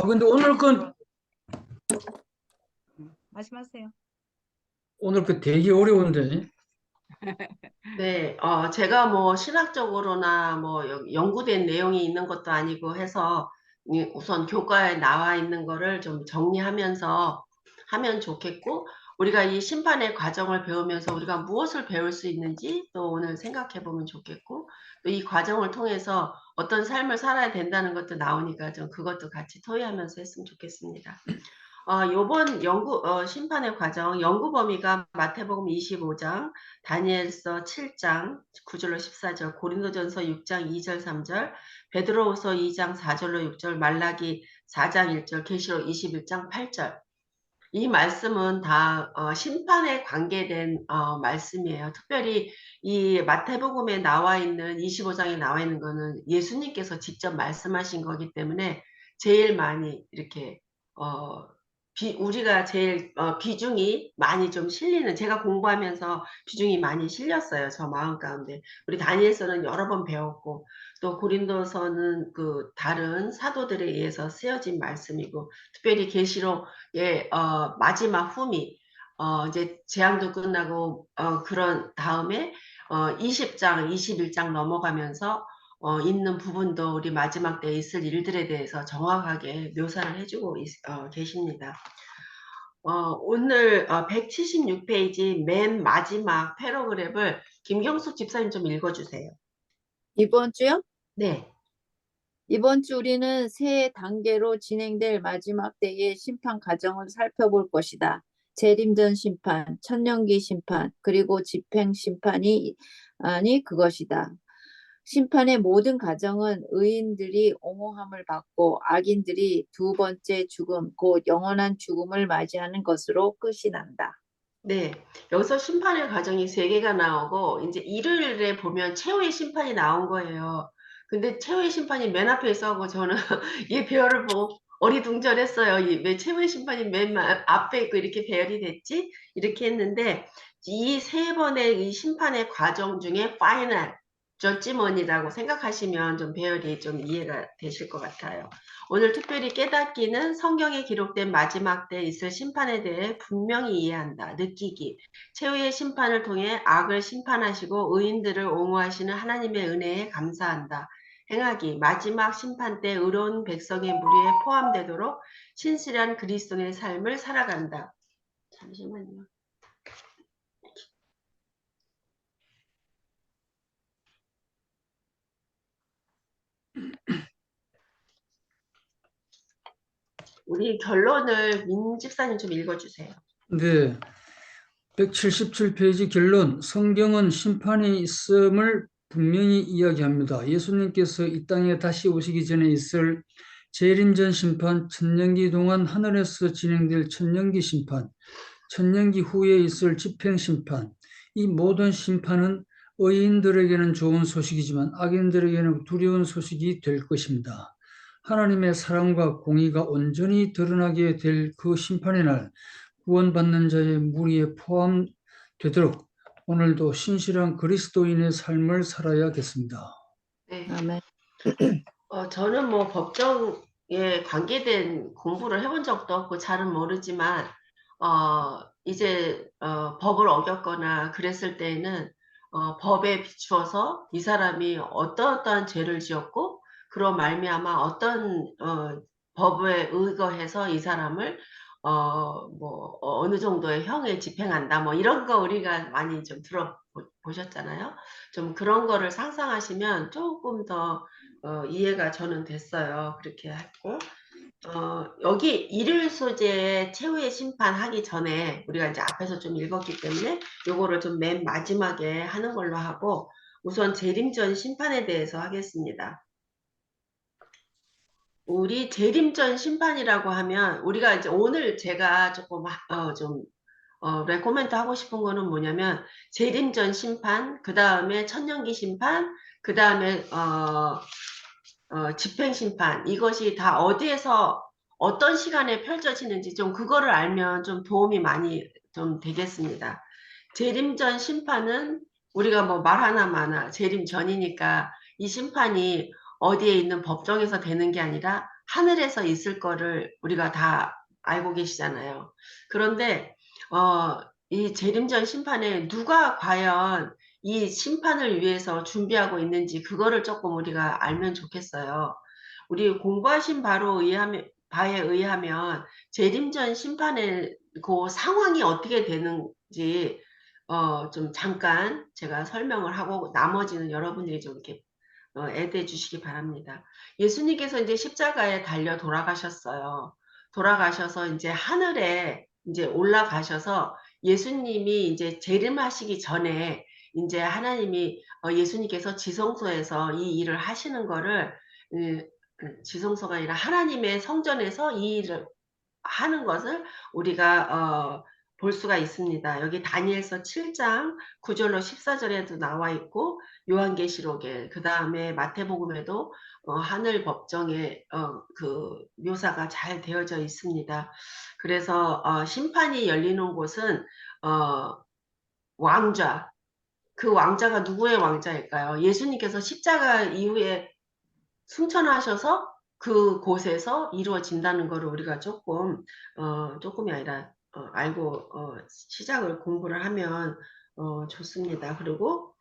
근데 오늘 말씀하세요. 되게 어려운데. 네, 제가 뭐 신학적으로나 뭐 연구된 내용이 있는 것도 아니고 해서 우선 교과에 나와 있는 거를 좀 정리하면서 하면 좋겠고, 우리가 이 심판의 과정을 배우면서 우리가 무엇을 배울 수 있는지 또 오늘 생각해 보면 좋겠고, 또 이 과정을 통해서 어떤 삶을 살아야 된다는 것도 나오니까 좀 그것도 같이 토의하면서 했으면 좋겠습니다. 요번 심판의 과정, 연구 범위가 마태복음 25장, 다니엘서 7장 9절로 14절, 고린도전서 6장 2절 3절, 베드로후서 2장 4절로 6절, 말라기 4장 1절, 계시록 21장 8절. 이 말씀은 다 심판에 관계된 말씀이에요. 특별히 이 마태복음에 나와 있는 25장에 나와 있는 거는 예수님께서 직접 말씀하신 거기 때문에 제일 많이 이렇게 우리가 제일 비중이 많이 좀 실리는, 제가 공부하면서 비중이 많이 실렸어요. 저 마음 가운데. 우리 다니엘서는 여러 번 배웠고, 또 고린도서는 그 다른 사도들에 의해서 쓰여진 말씀이고, 특별히 계시록의 마지막 후미, 이제 재앙도 끝나고 그런 다음에 20장, 21장 넘어가면서 있는 부분도 우리 마지막 때에 있을 일들에 대해서 정확하게 묘사를 해주고 계십니다. 오늘 176페이지 맨 마지막 패러그랩을 김경숙 집사님 좀 읽어주세요. 이번 주요? 네. 이번 주 우리는 세 단계로 진행될 마지막 때의 심판 과정을 살펴볼 것이다. 재림전 심판, 천년기 심판, 그리고 집행 심판이 아니 그것이다. 심판의 모든 과정은 의인들이 옹호함을 받고 악인들이 두 번째 죽음, 곧 영원한 죽음을 맞이하는 것으로 끝이 난다. 네. 여기서 심판의 과정이 세 개가 나오고, 이제 일요일에 보면 최후의 심판이 나온 거예요. 근데 최후의 심판이 맨 앞에 있어서 저는 이 배열을 보고 어리둥절했어요. 왜 최후의 심판이 맨 앞에 있고 이렇게 배열이 됐지? 이렇게 했는데, 이 세 번의 이 심판의 과정 중에 파이널, 저지먼이라고 생각하시면 좀 배열이 좀 이해가 되실 것 같아요. 오늘 특별히 깨닫기는 성경에 기록된 마지막 때 있을 심판에 대해 분명히 이해한다. 느끼기. 최후의 심판을 통해 악을 심판하시고 의인들을 옹호하시는 하나님의 은혜에 감사한다. 행하기. 마지막 심판 때 의로운 백성의 무리에 포함되도록 신실한 그리스도의 삶을 살아간다. 잠시만요. 우리 결론을 민 집사님 좀 읽어주세요. 네. 177페이지 결론. 성경은 심판이 있음을 분명히 이야기합니다. 예수님께서 이 땅에 다시 오시기 전에 있을 재림전 심판, 천년기 동안 하늘에서 진행될 천년기 심판, 천년기 후에 있을 집행 심판, 이 모든 심판은 의인들에게는 좋은 소식이지만 악인들에게는 두려운 소식이 될 것입니다. 하나님의 사랑과 공의가 온전히 드러나게 될 그 심판의 날, 구원받는 자의 무리에 포함되도록 오늘도 신실한 그리스도인의 삶을 살아야겠습니다. 네. 아멘. 저는 뭐 법정에 관계된 공부를 해본 적도 없고 잘은 모르지만, 이제, 법을 어겼거나 그랬을 때에는, 법에 비추어서 이 사람이 어떠한 죄를 지었고, 그로 말미암아 어떤, 법에 의거해서 이 사람을, 어느 정도의 형에 집행한다. 뭐 이런 거 우리가 많이 좀 들어보셨잖아요. 좀 그런 거를 상상하시면 조금 더 이해가 저는 됐어요. 그렇게 했고, 여기 일요일 소재의 최후의 심판하기 전에 우리가 이제 앞에서 좀 읽었기 때문에 요거를 좀 맨 마지막에 하는 걸로 하고, 우선 재림전 심판에 대해서 하겠습니다. 우리 재림전 심판이라고 하면 우리가 이제 오늘 제가 조금 레코멘트 하고 싶은 거는 뭐냐면, 재림전 심판, 그 다음에 천년기 심판, 그 다음에 집행심판, 이것이 다 어디에서 어떤 시간에 펼쳐지는지 좀 그거를 알면 좀 도움이 많이 좀 되겠습니다. 재림전 심판은 우리가 뭐 말 하나 마나 재림 전이니까 이 심판이 어디에 있는 법정에서 되는 게 아니라 하늘에서 있을 거를 우리가 다 알고 계시잖아요. 그런데 이 재림전 심판에 누가 과연 이 심판을 위해서 준비하고 있는지 그거를 조금 우리가 알면 좋겠어요. 우리 공부하신 바에 의하면 재림전 심판의 그 상황이 어떻게 되는지 좀 잠깐 제가 설명을 하고 나머지는 여러분들이 좀 이렇게 애대해 주시기 바랍니다. 예수님께서 이제 십자가에 달려 돌아가셨어요. 돌아가셔서 이제 하늘에 이제 올라가셔서 예수님이 이제 재림하시기 전에 이제 하나님이 예수님께서 지성소에서 이 일을 하시는 거를 지성소가 아니라 하나님의 성전에서 이 일을 하는 것을 우리가 볼 수가 있습니다. 여기 다니엘서 7장 9절로 14절에도 나와 있고 요한계시록에 그 다음에 마태복음에도 하늘 법정에 그 묘사가 잘 되어져 있습니다. 그래서 심판이 열리는 곳은 왕좌, 그 왕자가 누구의 왕자일까요? 예수님께서 십자가 이후에 승천하셔서 그곳에서 이루어진다는 거를 우리가 조금이 아니라 알고 시작을 공부를 하면 좋습니다. 그리고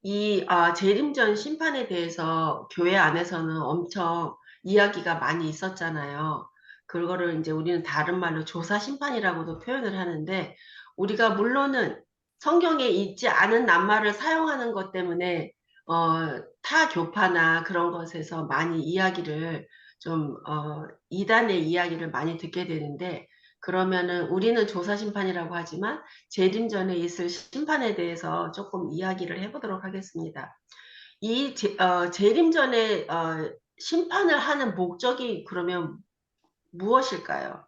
이 재림전 심판에 대해서 교회 안에서는 엄청 이야기가 많이 있었잖아요. 그거를 이제 우리는 다른 말로 조사 심판이라고도 표현을 하는데 우리가 물론은 성경에 있지 않은 낱말을 사용하는 것 때문에 타 교파나 그런 것에서 많이 이야기를 좀 이단의 이야기를 많이 듣게 되는데 그러면은 우리는 조사 심판이라고 하지만 재림전에 있을 심판에 대해서 조금 이야기를 해보도록 하겠습니다. 이 재림전에 심판을 하는 목적이 그러면 무엇일까요?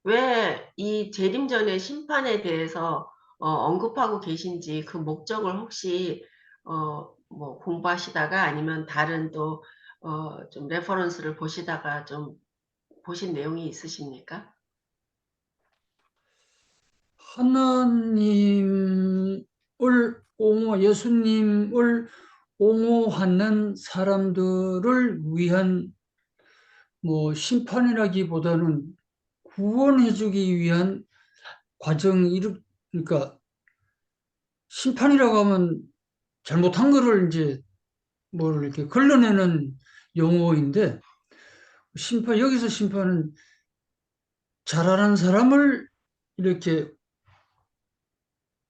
왜 이 재림전의 심판에 대해서 언급하고 계신지 그 목적을 혹시 뭐 공부하시다가 아니면 다른 또 좀 레퍼런스를 보시다가 좀 보신 내용이 있으십니까? 하나님을 예수님을 옹호하는 사람들을 위한 뭐 심판이라기보다는 구원해주기 위한 그러니까 심판이라고 하면 잘못한 거를 이제 뭘 이렇게 걸러내는 용어인데 여기서 심판은 잘하는 사람을 이렇게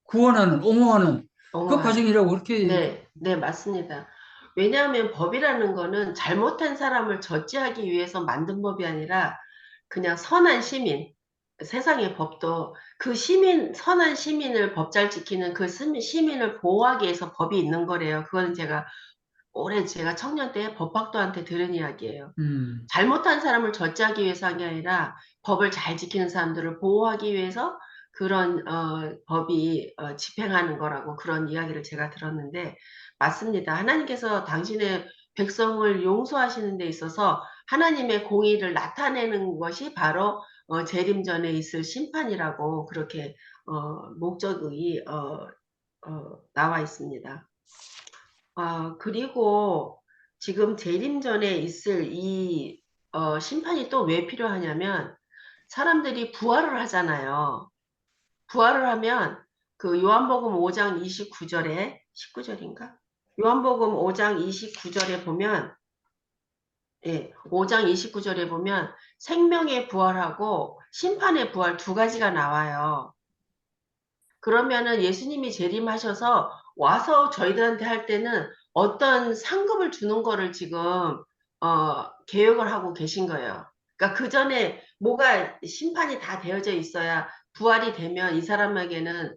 구원하는, 옹호하는 그 과정이라고 그렇게 네, 맞습니다. 왜냐하면 법이라는 거는 잘못한 사람을 저지하기 위해서 만든 법이 아니라 그냥 선한 시민, 세상의 법도 그 선한 시민을 법 잘 지키는 그 시민을 보호하기 위해서 법이 있는 거래요. 그건 제가 청년 때 법학도한테 들은 이야기예요. 잘못한 사람을 저지하기 위해서 한 게 아니라 법을 잘 지키는 사람들을 보호하기 위해서 그런 법이 집행하는 거라고 그런 이야기를 제가 들었는데 맞습니다. 하나님께서 당신의 백성을 용서하시는 데 있어서 하나님의 공의를 나타내는 것이 바로 재림전에 있을 심판이라고 그렇게 목적이 나와 있습니다. 그리고 지금 재림전에 있을 이 심판이 또 왜 필요하냐면 사람들이 부활을 하잖아요. 부활을 하면 그 요한복음 5장 29절에 19절인가? 요한복음 5장 29절에 보면 5장 29절에 보면 생명의 부활하고 심판의 부활 두 가지가 나와요. 그러면은 예수님이 재림하셔서 와서 저희들한테 할 때는 어떤 상급을 주는 거를 지금 계획을 하고 계신 거예요. 그러니까 그 전에 뭐가 심판이 다 되어져 있어야 부활이 되면 이 사람에게는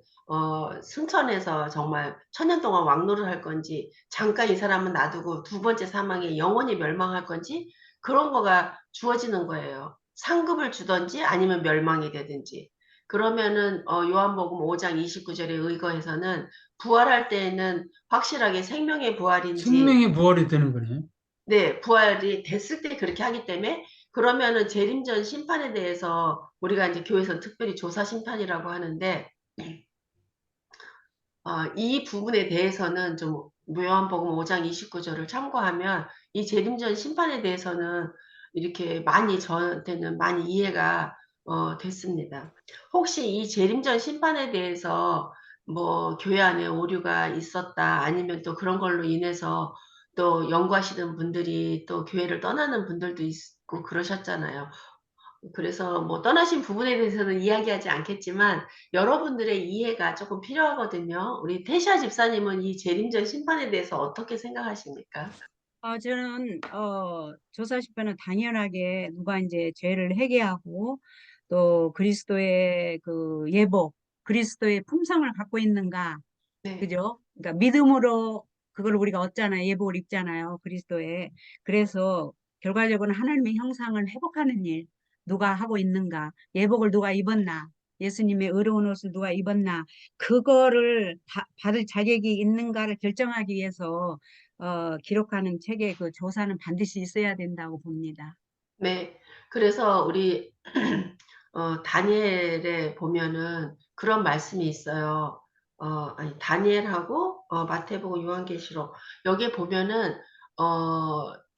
승천해서 정말 천년 동안 왕노를 할 건지 잠깐 이 사람은 놔두고 두 번째 사망에 영원히 멸망할 건지 그런 거가 주어지는 거예요. 상급을 주든지 아니면 멸망이 되든지. 그러면은 요한복음 5장 29절에 의거해서는 부활할 때에는 확실하게 생명의 부활인지 생명의 부활이 되는 거네. 네, 부활이 됐을 때 그렇게 하기 때문에 그러면은 재림전 심판에 대해서 우리가 이제 교회에서 특별히 조사 심판이라고 하는데 이 부분에 대해서는 좀 요한복음 5장 29절을 참고하면 이 재림전 심판에 대해서는 이렇게 많이 저한테는 많이 이해가 됐습니다. 혹시 이 재림전 심판에 대해서 뭐 교회 안에 오류가 있었다 아니면 또 그런 걸로 인해서 또 연구하시는 분들이 또 교회를 떠나는 분들도 있고 그러셨잖아요. 그래서 뭐 떠나신 부분에 대해서는 이야기하지 않겠지만 여러분들의 이해가 조금 필요하거든요. 우리 태시아 집사님은 이 재림전 심판에 대해서 어떻게 생각하십니까? 저는 조사집회는 당연하게 누가 이제 죄를 회개하고 또 그리스도의 그 예복, 그리스도의 품성을 갖고 있는가, 네, 그죠? 그러니까 믿음으로 그걸 우리가 얻잖아요. 예복을 입잖아요. 그리스도의. 그래서 결과적으로는 하나님의 형상을 회복하는 일 누가 하고 있는가? 예복을 누가 입었나? 예수님의 의로운 옷을 누가 입었나? 그거를 받을 자격이 있는가를 결정하기 위해서 기록하는 책의 그 조사는 반드시 있어야 된다고 봅니다. 네. 그래서 우리 다니엘에 보면은 그런 말씀이 있어요. 아니 다니엘하고 마태복음, 요한계시록 여기에 보면은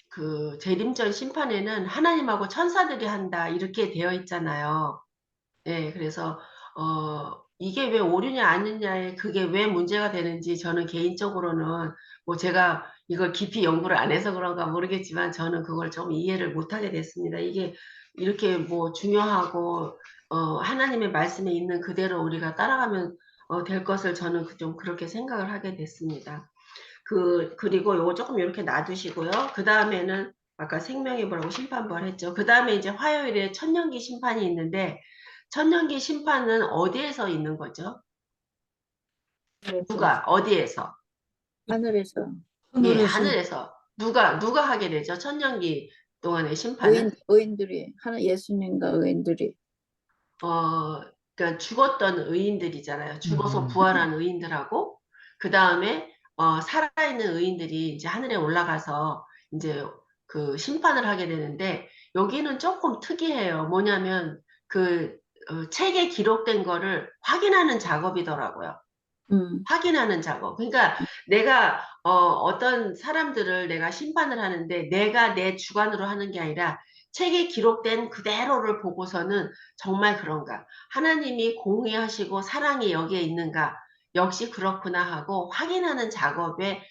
그 재림전 심판에는 하나님하고 천사들이 한다 이렇게 되어 있잖아요. 네, 그래서 이게 왜 오류냐 아니냐에 그게 왜 문제가 되는지 저는 개인적으로는 뭐 제가 이걸 깊이 연구를 안 해서 그런가 모르겠지만 저는 그걸 좀 이해를 못하게 됐습니다. 이게 이렇게 뭐 중요하고 하나님의 말씀에 있는 그대로 우리가 따라가면 될 것을 저는 좀 그렇게 생각을 하게 됐습니다. 그리고 요거 조금 이렇게 놔두시고요. 그 다음에는 아까 생명의 벌하고 심판벌 했죠. 그 다음에 이제 화요일에 천년기 심판이 있는데 천년기 심판은 어디에서 있는 거죠? 그래서 누가 어디에서? 하늘에서 예, 하늘에서 하늘에서 누가 하게 되죠? 천년기 동안의 심판은 의인들이 예수님과 의인들이 그러니까 죽었던 의인들이잖아요. 죽어서 음, 부활한 의인들하고 그 다음에 살아있는 의인들이 이제 하늘에 올라가서 이제 그 심판을 하게 되는데 여기는 조금 특이해요. 뭐냐면 그 책에 기록된 거를 확인하는 작업이더라고요. 음, 확인하는 작업. 그러니까 내가 어떤 사람들을 내가 심판을 하는데 내가 내 주관으로 하는 게 아니라 책에 기록된 그대로를 보고서는 정말 그런가. 하나님이 공의하시고 사랑이 여기에 있는가. 역시 그렇구나 하고 확인하는 작업에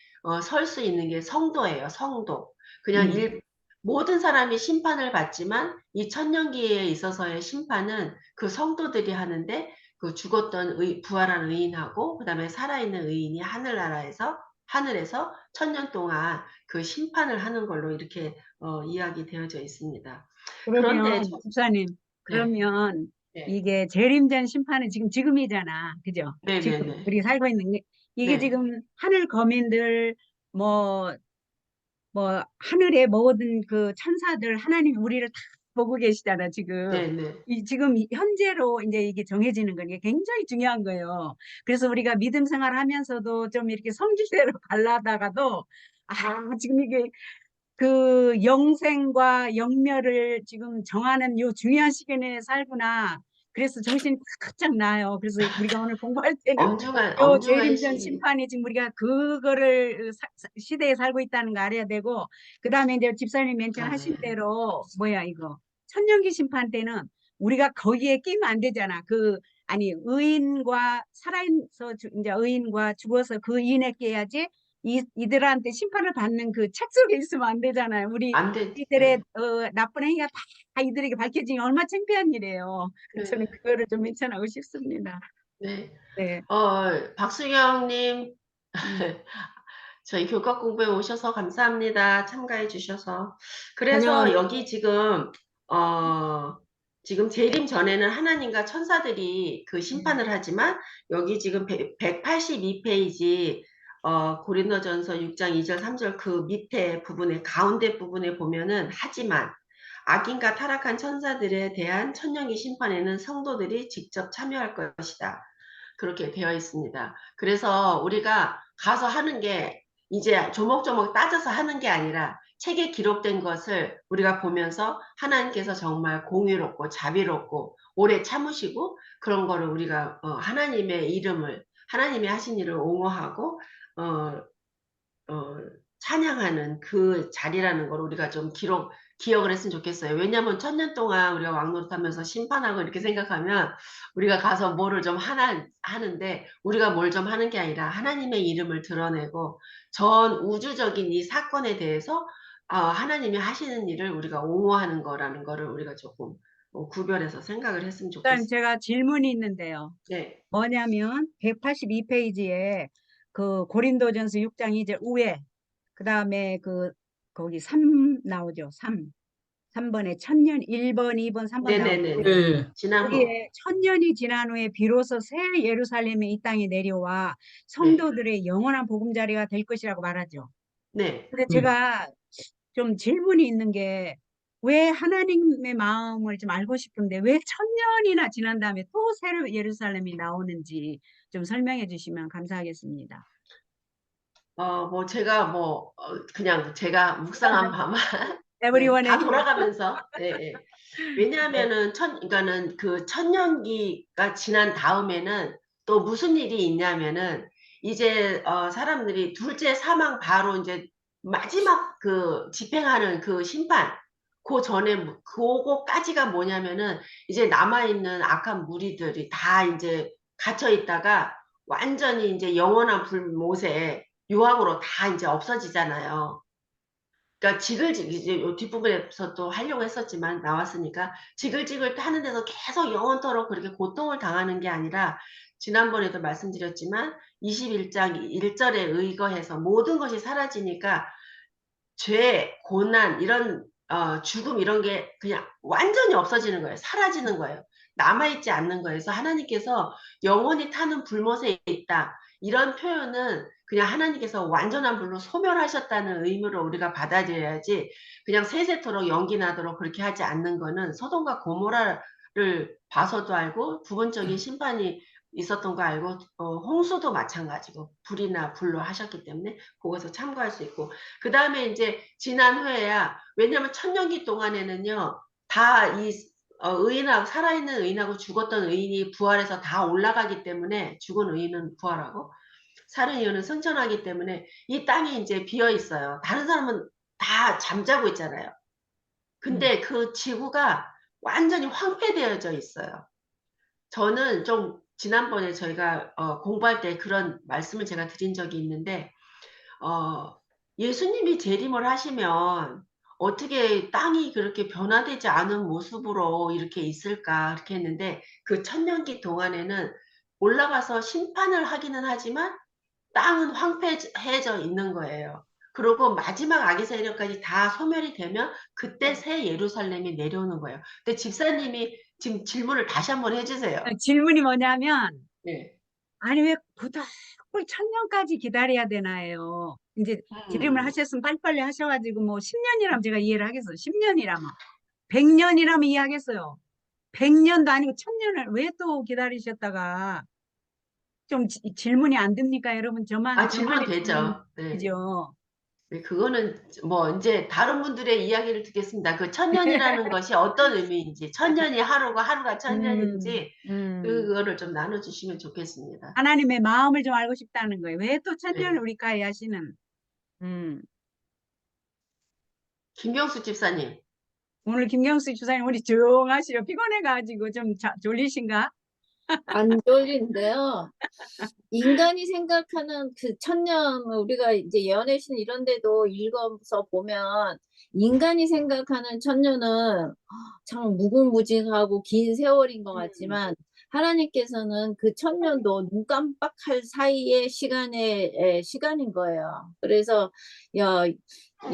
설 수 있는 게 성도예요. 성도. 그냥 음, 모든 사람이 심판을 받지만 이 천년기에 있어서의 심판은 그 성도들이 하는데 그 죽었던 부활한 의인하고 그다음에 살아있는 의인이 하늘에서 천년 동안 그 심판을 하는 걸로 이렇게 이야기되어져 있습니다. 그런데 그러면 집사님, 네, 그러면 네, 이게 재림전 심판은 지금이잖아, 그죠? 네, 네, 지금 네, 우리가 살고 있는 게 이게 네, 지금 하늘 거민들 뭐 하늘의 모든 그 천사들 하나님이 우리를 다 보고 계시잖아 지금. 네, 네. 지금 현재로 이제 이게 정해지는 건 이게 굉장히 중요한 거예요. 그래서 우리가 믿음 생활하면서도 좀 이렇게 성질대로 갈라다가도 지금 이게 그 영생과 영멸을 지금 정하는 요 중요한 시간에 살구나. 그래서 정신이 바짝 나요. 그래서 우리가 오늘 공부할 때는 요 엄중한 재림전 시기. 심판이 지금 우리가 그거를 시대에 살고 있다는 거 알아야 되고, 그 다음에 이제 집사님 아, 네. 멘션하신 대로 뭐야 이거 천년기 심판 때는 우리가 거기에 끼면 안 되잖아. 아니 의인과 살아서 이제 의인과 죽어서 그 의인에 깨야지. 이들한테 심판을 받는 그 책 속에 있으면 안 되잖아요. 안 돼. 이들의 네, 나쁜 행위가 다 이들에게 밝혀지니 얼마나 창피한 일이에요. 저는 네, 그거를 좀 mention하고 싶습니다. 네. 네. 박수경님, 음. 저희 교과 공부에 오셔서 감사합니다. 참가해 주셔서. 그래서 환영합니다. 여기 지금 재림 전에는 하나님과 천사들이 그 심판을 하지만 여기 지금 182페이지 고린도전서 6장 2절 3절 그 밑에 부분에 가운데 부분에 보면은 하지만 악인과 타락한 천사들에 대한 천년기 심판에는 성도들이 직접 참여할 것이다. 그렇게 되어 있습니다. 그래서 우리가 가서 하는 게 이제 조목조목 따져서 하는 게 아니라 책에 기록된 것을 우리가 보면서 하나님께서 정말 공의롭고 자비롭고 오래 참으시고 그런 거를 우리가 하나님의 이름을 하나님이 하신 일을 옹호하고 어, 어, 찬양하는 그 자리라는 걸 우리가 좀 기억을 했으면 좋겠어요. 왜냐하면 1000년 동안 우리가 왕노릇하면서 심판하고 이렇게 생각하면 우리가 가서 뭐를 좀 하는데 우리가 뭘 좀 하는 게 아니라 하나님의 이름을 드러내고 전 우주적인 이 사건에 대해서 하나님이 하시는 일을 우리가 옹호하는 거라는 거를 우리가 조금 구별해서 생각을 했으면 일단 좋겠어요. 제가 질문이 있는데요. 네, 뭐냐면 182페이지에 그 고린도전서 6장 2절 우에 그다음에 거기 3 나오죠. 3번에 천년 1번, 2번, 3번 네네네. 나오는데 예, 지난 후, 거기에 천년이 지난 후에 비로소 새 예루살렘이 이 땅에 내려와 네, 성도들의 영원한 보금자리가 될 것이라고 말하죠. 네. 근데 예. 제가 좀 질문이 있는 게 왜 하나님의 마음을 좀 알고 싶은데 왜 천년이나 지난 다음에 또 새로 예루살렘이 나오는지 좀 설명해 주시면 감사하겠습니다. 제가 그냥 제가 묵상한 바만, 네, Everyone 다 has 돌아가면서, 예, 예. 왜냐하면은, 그러니까는 그 천년기가 지난 다음에는 또 무슨 일이 있냐면은, 이제, 사람들이 둘째 사망 바로 이제 마지막 그 집행하는 그 심판, 그 전에, 그거까지가 뭐냐면은, 이제 남아있는 악한 무리들이 다 이제 갇혀 있다가 완전히 이제 영원한 불못에 유황으로 다 이제 없어지잖아요. 그러니까 지글지글 이제 요 뒷부분에서 또 하려고 했었지만 나왔으니까 지글지글 하는 데서 계속 영원토록 그렇게 고통을 당하는 게 아니라 지난번에도 말씀드렸지만 21장 1절에 의거해서 모든 것이 사라지니까 죄, 고난, 이런, 죽음, 이런 게 그냥 완전히 없어지는 거예요. 사라지는 거예요. 남아있지 않는 거예요. 그래서 하나님께서 영원히 타는 불못에 있다. 이런 표현은 그냥 하나님께서 완전한 불로 소멸하셨다는 의미로 우리가 받아들여야지 그냥 세세토록 연기 나도록 그렇게 하지 않는 거는 소돔과 고모라를 봐서도 알고 부분적인 심판이 있었던 거 알고 홍수도 마찬가지고 불이나 불로 하셨기 때문에 그것을 참고할 수 있고 그 다음에 이제 지난 후에야 왜냐하면 천년기 동안에는요 다 이 의인하고 살아있는 의인하고 죽었던 의인이 부활해서 다 올라가기 때문에 죽은 의인은 부활하고 살은 의인은 승천하기 때문에 이 땅이 이제 비어 있어요. 다른 사람은 다 잠자고 있잖아요. 근데 그 지구가 완전히 황폐되어져 있어요. 저는 좀 지난번에 저희가 공부할 때 그런 말씀을 제가 드린 적이 있는데 어, 예수님이 재림을 하시면 어떻게 땅이 그렇게 변화되지 않은 모습으로 이렇게 있을까 그렇게 했는데 그 천년기 동안에는 올라가서 심판을 하기는 하지만 땅은 황폐해져 있는 거예요. 그리고 마지막 아기 세력까지 다 소멸이 되면 그때 새 예루살렘이 내려오는 거예요. 근데 집사님이 지금 질문을 다시 한번 해주세요. 질문이 뭐냐면 네. 아니 왜 그걸 천년까지 기다려야 되나요? 이제 재림을 하셨으면 빨리빨리 하셔가지고 뭐 10년이라면 제가 이해를 하겠어요. 10년이라면 100년이라면 이해하겠어요. 100년도 아니고 1000년을 왜 또 기다리셨다가 좀 질문이 안 됩니까, 여러분? 질문 저만의 질문 되죠. 네. 이죠. 네, 그거는 뭐 이제 다른 분들의 이야기를 듣겠습니다. 그 천년이라는 것이 어떤 의미인지, 천년이 하루가 음, 천년인지 음. 그거를 좀 나눠주시면 좋겠습니다. 하나님의 마음을 좀 알고 싶다는 거예요. 왜 또 천년을 네. 우리가해 하시는? 음. 김경수 집사님. 오늘 김경수 주사님 우리 조용하시려 피곤해가지고 좀 졸리신가? 안 졸린데요. 인간이 생각하는 그 천년, 우리가 이제 연애신 이런 데도 읽어서 보면, 인간이 생각하는 천년은 참 무궁무진하고 긴 세월인 것 같지만, 하나님께서는 그 천년도 눈 깜빡할 사이의 시간인 거예요. 그래서, 야,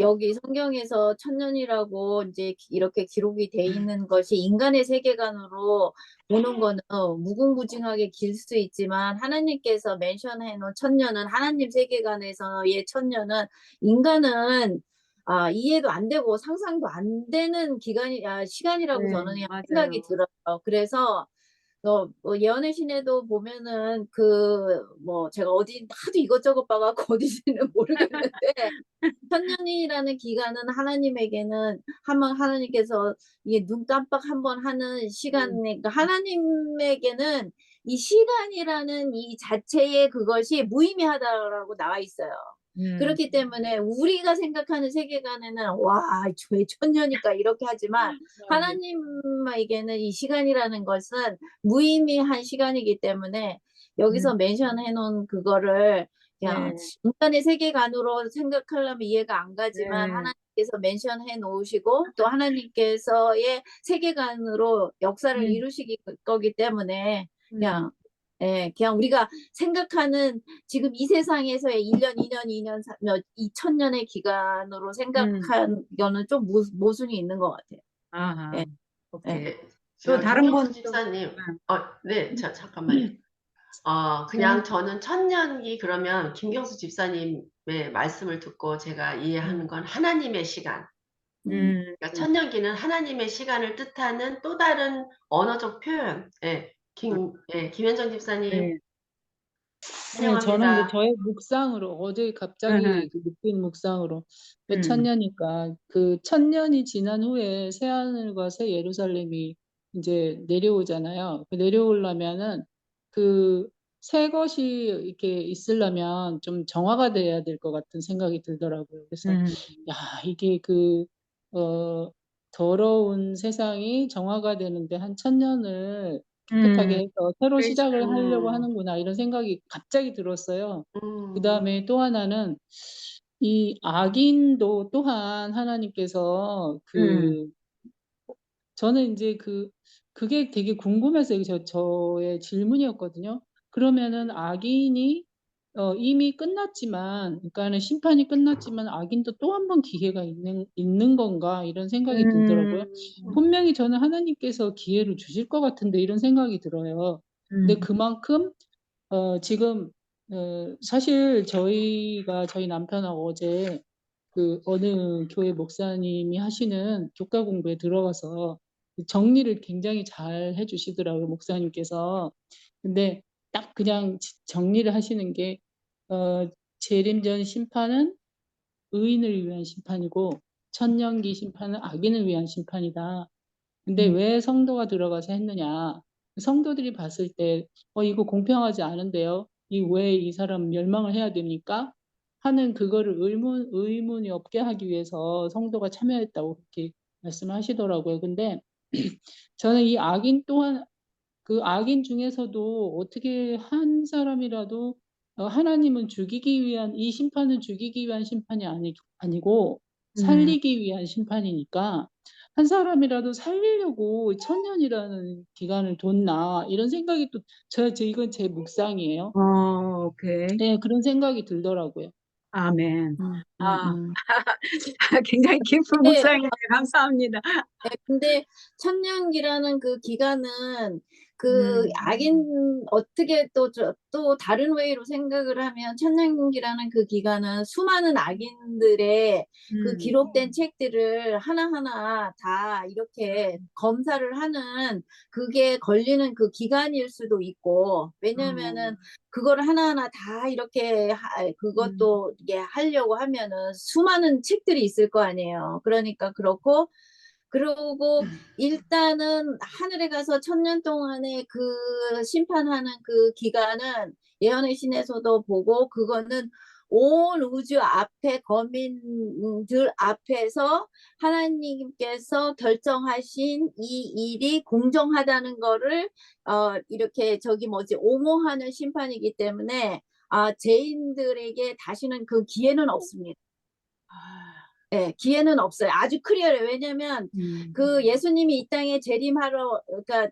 여기 성경에서 천년이라고 이제 이렇게 기록이 돼 있는 것이 인간의 세계관으로 보는 거는 무궁무진하게 길 수 있지만 하나님께서 멘션해 놓은 천년은 하나님 세계관에서의 천년은 인간은 이해도 안 되고 상상도 안 되는 시간이라고 저는 그냥 생각이 맞아요. 들어요. 그래서 예언의 신에도 보면은 제가 어디 하도 이것저것 봐갖고 어디지는 모르겠는데 천년이라는 기간은 하나님에게는 하나님께서 이게 눈 깜빡 한번 하는 시간이니까 하나님에게는 이 시간이라는 이 자체의 그것이 무의미하다라고 나와 있어요. 그렇기 때문에 우리가 생각하는 세계관에는 와, 왜 천년일까 이렇게 하지만 하나님에게는 이 시간이라는 것은 무의미한 시간이기 때문에 여기서 멘션해 놓은 그거를 그냥 네. 인간의 세계관으로 생각하려면 이해가 안 가지만 네. 하나님께서 멘션해 놓으시고 또 하나님께서의 세계관으로 역사를 음. 이루시기 거기 때문에 음. 그냥 그냥 우리가 생각하는 지금 이 세상에서의 1년, 2년, 2년, 2000년의 기간으로 생각한 거는 좀 모순이 있는 것 같아요. 아하. 예. 오케이. 네, 또 다른 김경수 분 또, 집사님, 네. 네, 잠깐만요. 그냥 저는 천년기 그러면 김경수 집사님의 말씀을 듣고 제가 이해하는 건 하나님의 시간. 그러니까 천년기는 하나님의 시간을 뜻하는 또 다른 언어적 표현. 김현정 집사님, 네. 네, 저는 이제 환영합니다. 저의 묵상으로 어제 갑자기 그 느낀 묵상으로 왜 음. 천년이니까 그 천년이 지난 후에 새 하늘과 새 예루살렘이 이제 내려오잖아요. 그 내려오려면은 그 새 것이 이렇게 있으려면 좀 정화가 돼야 될 것 같은 생각이 들더라고요. 그래서 음. 야, 이게 그 더러운 세상이 정화가 되는데 한 천년을 깨끗하게 해서 새로 시작을 하려고 하는구나 이런 생각이 갑자기 들었어요. 그 다음에 또 하나는 이 악인도 또한 하나님께서 저는 이제 그게 되게 궁금해서 저의 질문이었거든요. 그러면은 악인이 이미 끝났지만, 그러니까는 심판이 끝났지만 악인도 또 한 번 기회가 있는 건가 이런 생각이 들더라고요. 분명히 저는 하나님께서 기회를 주실 것 같은데 이런 생각이 들어요. 근데 그만큼 지금 사실 저희 남편하고 어제 그 어느 교회 목사님이 하시는 교과 공부에 들어가서 정리를 굉장히 잘 해주시더라고요, 목사님께서. 근데 딱 그냥 정리를 하시는 게 재림전 심판은 의인을 위한 심판이고 천년기 심판은 악인을 위한 심판이다. 근데 왜 성도가 들어가서 했느냐? 성도들이 봤을 때, 이거 공평하지 않은데요? 왜 이 사람 멸망을 해야 됩니까? 하는 그거를 의문이 없게 하기 위해서 성도가 참여했다고 그렇게 말씀하시더라고요. 근데 저는 이 악인 또한 그 악인 중에서도 어떻게 한 사람이라도 하나님은 죽이기 위한 이 심판은 죽이기 위한 심판이 아니고 살리기 위한 심판이니까 한 사람이라도 살리려고 천년이라는 기간을 뒀나 이런 생각이 또 이건 제 묵상이에요. 오케이. 네, 그런 생각이 들더라고요. 아멘. 아, 음. 굉장히 깊은 네. 묵상이네요. 감사합니다. 네, 근데 천년기라는 그 기간은 그 악인 어떻게 또 다른 웨이로 생각을 하면 천년기라는 그 기간은 수많은 악인들의 그 기록된 책들을 하나하나 다 이렇게 검사를 하는 그게 걸리는 그 기간일 수도 있고 왜냐면은 그거를 하나하나 다 이렇게 그것도 이게 하려고 하면은 수많은 책들이 있을 거 아니에요. 그러니까 그렇고 그러고 일단은 하늘에 가서 천년 동안의 그 심판하는 그 기간은 예언의 신에서도 보고 그거는 온 우주 앞에 거민들 앞에서 하나님께서 결정하신 이 일이 공정하다는 거를 이렇게 옹호하는 심판이기 때문에 죄인들에게 다시는 그 기회는 없습니다. 네, 기회는 없어요. 아주 클리어해요. 왜냐면 그 예수님이 이 땅에 재림하러 그러니까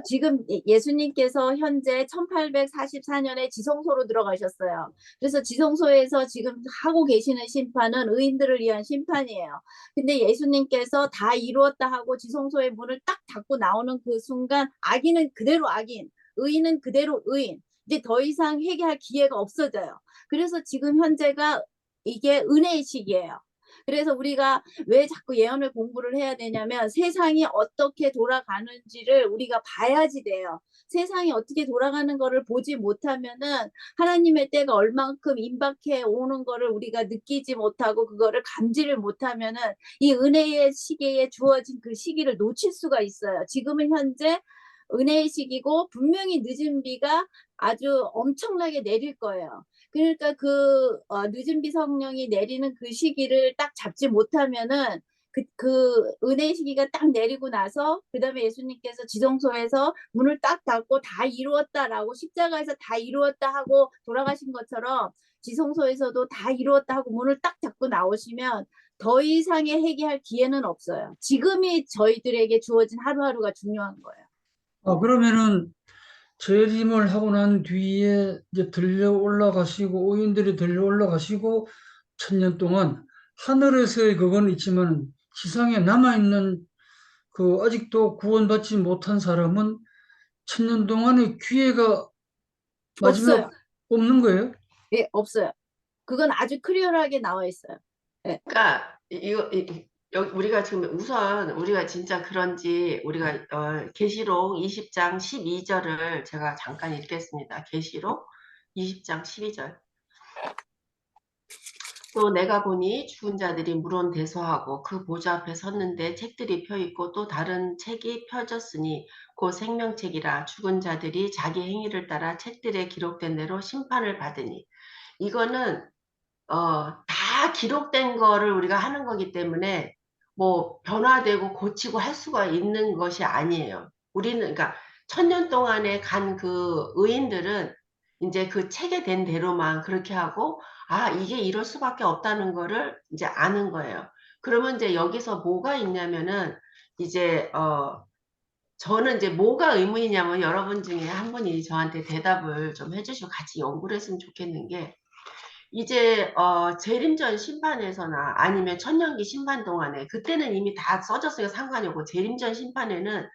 지금 예수님께서 현재 1844년에 지성소로 들어가셨어요. 그래서 지성소에서 지금 하고 계시는 심판은 의인들을 위한 심판이에요. 근데 예수님께서 다 이루었다 하고 지성소의 문을 딱 닫고 나오는 그 순간 악인은 그대로 악인, 의인은 그대로 의인. 이제 더 이상 회개할 기회가 없어져요. 그래서 지금 현재가 이게 은혜의 시기예요. 그래서 우리가 왜 자꾸 예언을 공부를 해야 되냐면 세상이 어떻게 돌아가는지를 우리가 봐야지 돼요. 세상이 어떻게 돌아가는 거를 보지 못하면은 하나님의 때가 얼만큼 임박해 오는 거를 우리가 느끼지 못하고 그거를 감지를 못하면은 이 은혜의 시기에 주어진 그 시기를 놓칠 수가 있어요. 지금은 현재 은혜의 시기고 분명히 늦은 비가 아주 엄청나게 내릴 거예요. 그러니까 그 늦은 비 성령이 내리는 그 시기를 딱 잡지 못하면은 그 은혜의 시기가 딱 내리고 나서 그 다음에 예수님께서 지성소에서 문을 딱 닫고 다 이루었다라고 십자가에서 다 이루었다 하고 돌아가신 것처럼 지성소에서도 다 이루었다 하고 문을 딱 닫고 나오시면 더 이상의 회개할 기회는 없어요. 지금이 저희들에게 주어진 하루하루가 중요한 거예요. 그러면은 재림을 하고 난 뒤에 이제 들려 올라가시고 오인들이 들려 올라가시고 1000년 동안 하늘에서의 그건 있지만 지상에 남아 있는 그 아직도 구원받지 못한 사람은 1000년 동안의 기회가 마지막 없어요. 없는 거예요? 예, 없어요. 그건 아주 클리어하게 나와 있어요. 예. 그러니까 우리가 지금 우선 우리가 진짜 그런지 우리가 계시록 20장 12절을 제가 잠깐 읽겠습니다. 계시록 20장 12절. 또 내가 보니 죽은 자들이 물론 대소하고 그 보좌 앞에 섰는데 책들이 펴 있고 또 다른 책이 펴졌으니 곧 생명책이라 죽은 자들이 자기 행위를 따라 책들에 기록된 대로 심판을 받으니 이거는 다 기록된 거를 우리가 하는 거기 때문에 뭐 변화되고 고치고 할 수가 있는 것이 아니에요. 우리는 그러니까 1000년 동안에 간 그 의인들은 이제 그 책에 된 대로만 그렇게 하고 이게 이럴 수밖에 없다는 거를 이제 아는 거예요. 그러면 이제 여기서 뭐가 있냐면은 이제 저는 이제 뭐가 의문이냐면 여러분 중에 한 분이 저한테 대답을 좀 해주시고 같이 연구를 했으면 좋겠는 게 이제 재림전 심판에서나 아니면 천년기 심판 동안에 그때는 이미 다 써졌으니까 상관이 없고 재림전 심판에는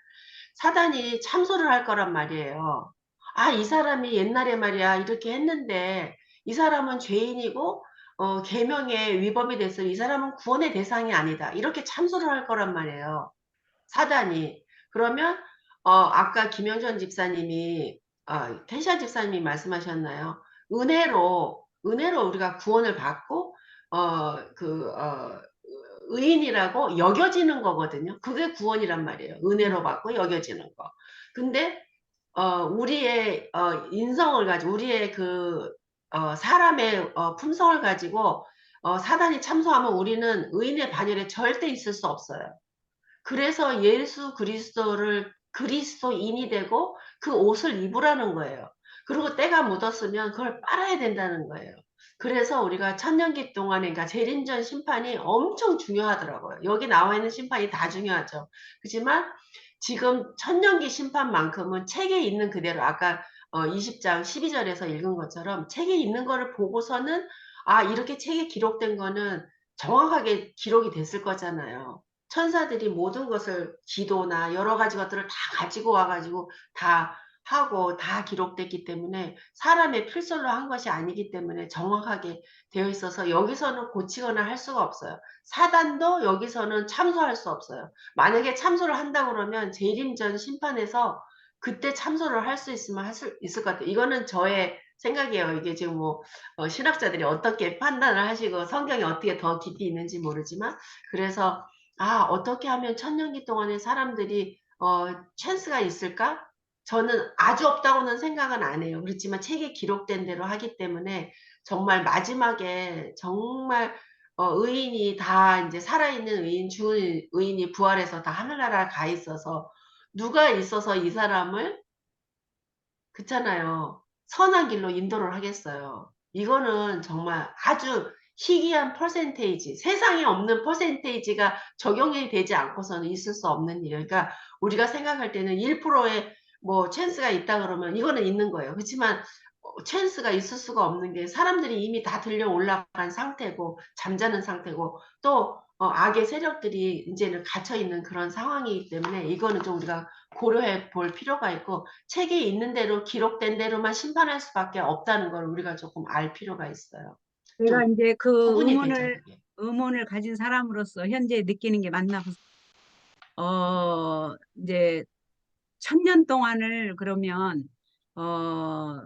사단이 참소를 할 거란 말이에요. 이 사람이 옛날에 말이야 이렇게 했는데 이 사람은 죄인이고 계명에 위법이 됐어. 이 사람은 구원의 대상이 아니다. 이렇게 참소를 할 거란 말이에요. 사단이. 그러면 아까 김영전 집사님이 태시아 집사님이 말씀하셨나요? 은혜로 우리가 구원을 받고 의인이라고 여겨지는 거거든요. 그게 구원이란 말이에요. 은혜로 받고 여겨지는 거. 근데 우리의 인성을 가지고 우리의 사람의 품성을 가지고 사단이 참소하면 우리는 의인의 반열에 절대 있을 수 없어요. 그래서 예수 그리스도인이 되고 그 옷을 입으라는 거예요. 그리고 때가 묻었으면 그걸 빨아야 된다는 거예요. 그래서 우리가 천년기 동안에 그러니까 재림전 심판이 엄청 중요하더라고요. 여기 나와 있는 심판이 다 중요하죠. 그렇지만 지금 천년기 심판만큼은 책에 있는 그대로 아까 20장 12절에서 읽은 것처럼 책에 있는 거를 보고서는 이렇게 책에 기록된 거는 정확하게 기록이 됐을 거잖아요. 천사들이 모든 것을 기도나 여러 가지 것들을 다 가지고 와가지고 다 하고 다 기록됐기 때문에 사람의 필설로 한 것이 아니기 때문에 정확하게 되어 있어서 여기서는 고치거나 할 수가 없어요. 사단도 여기서는 참소할 수 없어요. 만약에 참소를 한다고 그러면 재림전 심판에서 그때 참소를 할 수 있으면 할 수 있을 것 같아요. 이거는 저의 생각이에요. 이게 지금 뭐 신학자들이 어떻게 판단을 하시고 성경에 어떻게 더 깊이 있는지 모르지만 그래서 어떻게 하면 천년기 동안에 사람들이 찬스가 있을까? 저는 아주 없다고는 생각은 안 해요. 그렇지만 책에 기록된 대로 하기 때문에 정말 마지막에 정말 의인이 다 이제 살아있는 의인, 죽은 의인이 부활해서 다 하늘나라 가 있어서 누가 있어서 이 사람을 그렇잖아요. 선한 길로 인도를 하겠어요. 이거는 정말 아주 희귀한 퍼센테이지, 세상에 없는 퍼센테이지가 적용이 되지 않고서는 있을 수 없는 일이에요. 그러니까 우리가 생각할 때는 1%의 뭐 찬스가 있다 그러면 이거는 있는 거예요. 그렇지만 찬스가 있을 수가 없는 게 사람들이 이미 다 들려 올라간 상태고 잠자는 상태고 또 악의 세력들이 이제는 갇혀 있는 그런 상황이기 때문에 이거는 좀 우리가 고려해 볼 필요가 있고 책에 있는 대로 기록된 대로만 심판할 수밖에 없다는 걸 우리가 조금 알 필요가 있어요. 제가 좀 이제 그 구분이 되죠, 그게. 의문을 가진 사람으로서 현재 느끼는 게 맞나 보세요. 이제 1000년 동안을 그러면 어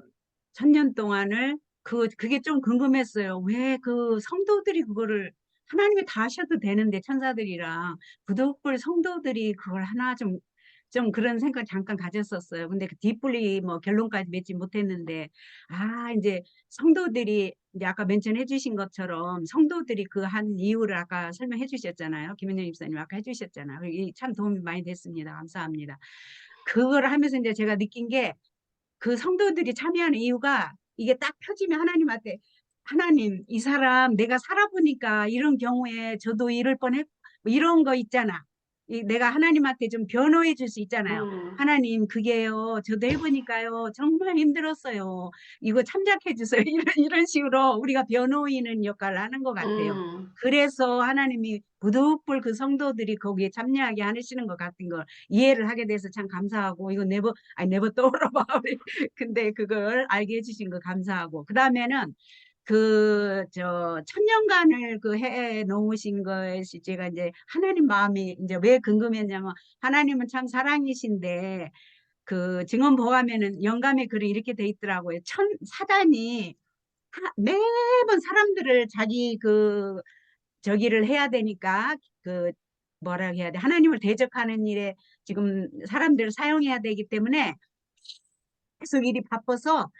1000년 동안을 그게 좀 궁금했어요. 왜 그 성도들이 그거를 하나님이 다 하셔도 되는데 천사들이랑 부득불 성도들이 그걸 하나 좀 좀 그런 생각 잠깐 가졌었어요. 근데 그 뒷불이 뭐 결론까지 맺지 못했는데, 이제 성도들이, 이제 아까 멘션해 주신 것처럼 성도들이 그 한 이유를 아까 설명해 주셨잖아요. 김은영 입사님 아까 해 주셨잖아요. 이 참 도움이 많이 됐습니다. 감사합니다. 그걸 하면서 이제 제가 느낀 게, 그 성도들이 참여하는 이유가 이게 딱 펴지면 하나님한테, 하나님, 이 사람 내가 살아보니까 이런 경우에 저도 이럴 뻔했, 뭐 이런 거 있잖아. 내가 하나님한테 좀 변호해 줄 수 있잖아요. 음, 하나님, 그게요, 저도 해보니까요, 정말 힘들었어요. 이거 참작해 주세요. 이런 식으로 우리가 변호인은 역할을 하는 것 같아요. 음, 그래서 하나님이 부득불 그 성도들이 거기에 참여하게 하시는 것 같은 걸 이해를 하게 돼서 참 감사하고, 이거 네버 떠올려봐. 근데 그걸 알게 해주신 거 감사하고, 그 다음에는 천년간을 그 해 놓으신 것이, 제가 이제 하나님 마음이 이제 왜 궁금했냐면, 하나님은 참 사랑이신데, 그 증언보감에는 영감의 글이 이렇게 돼 있더라고요. 사단이 매번 사람들을 자기 저기를 해야 되니까, 그 뭐라 해야 돼, 하나님을 대적하는 일에 지금 사람들을 사용해야 되기 때문에 계속 일이 바빠서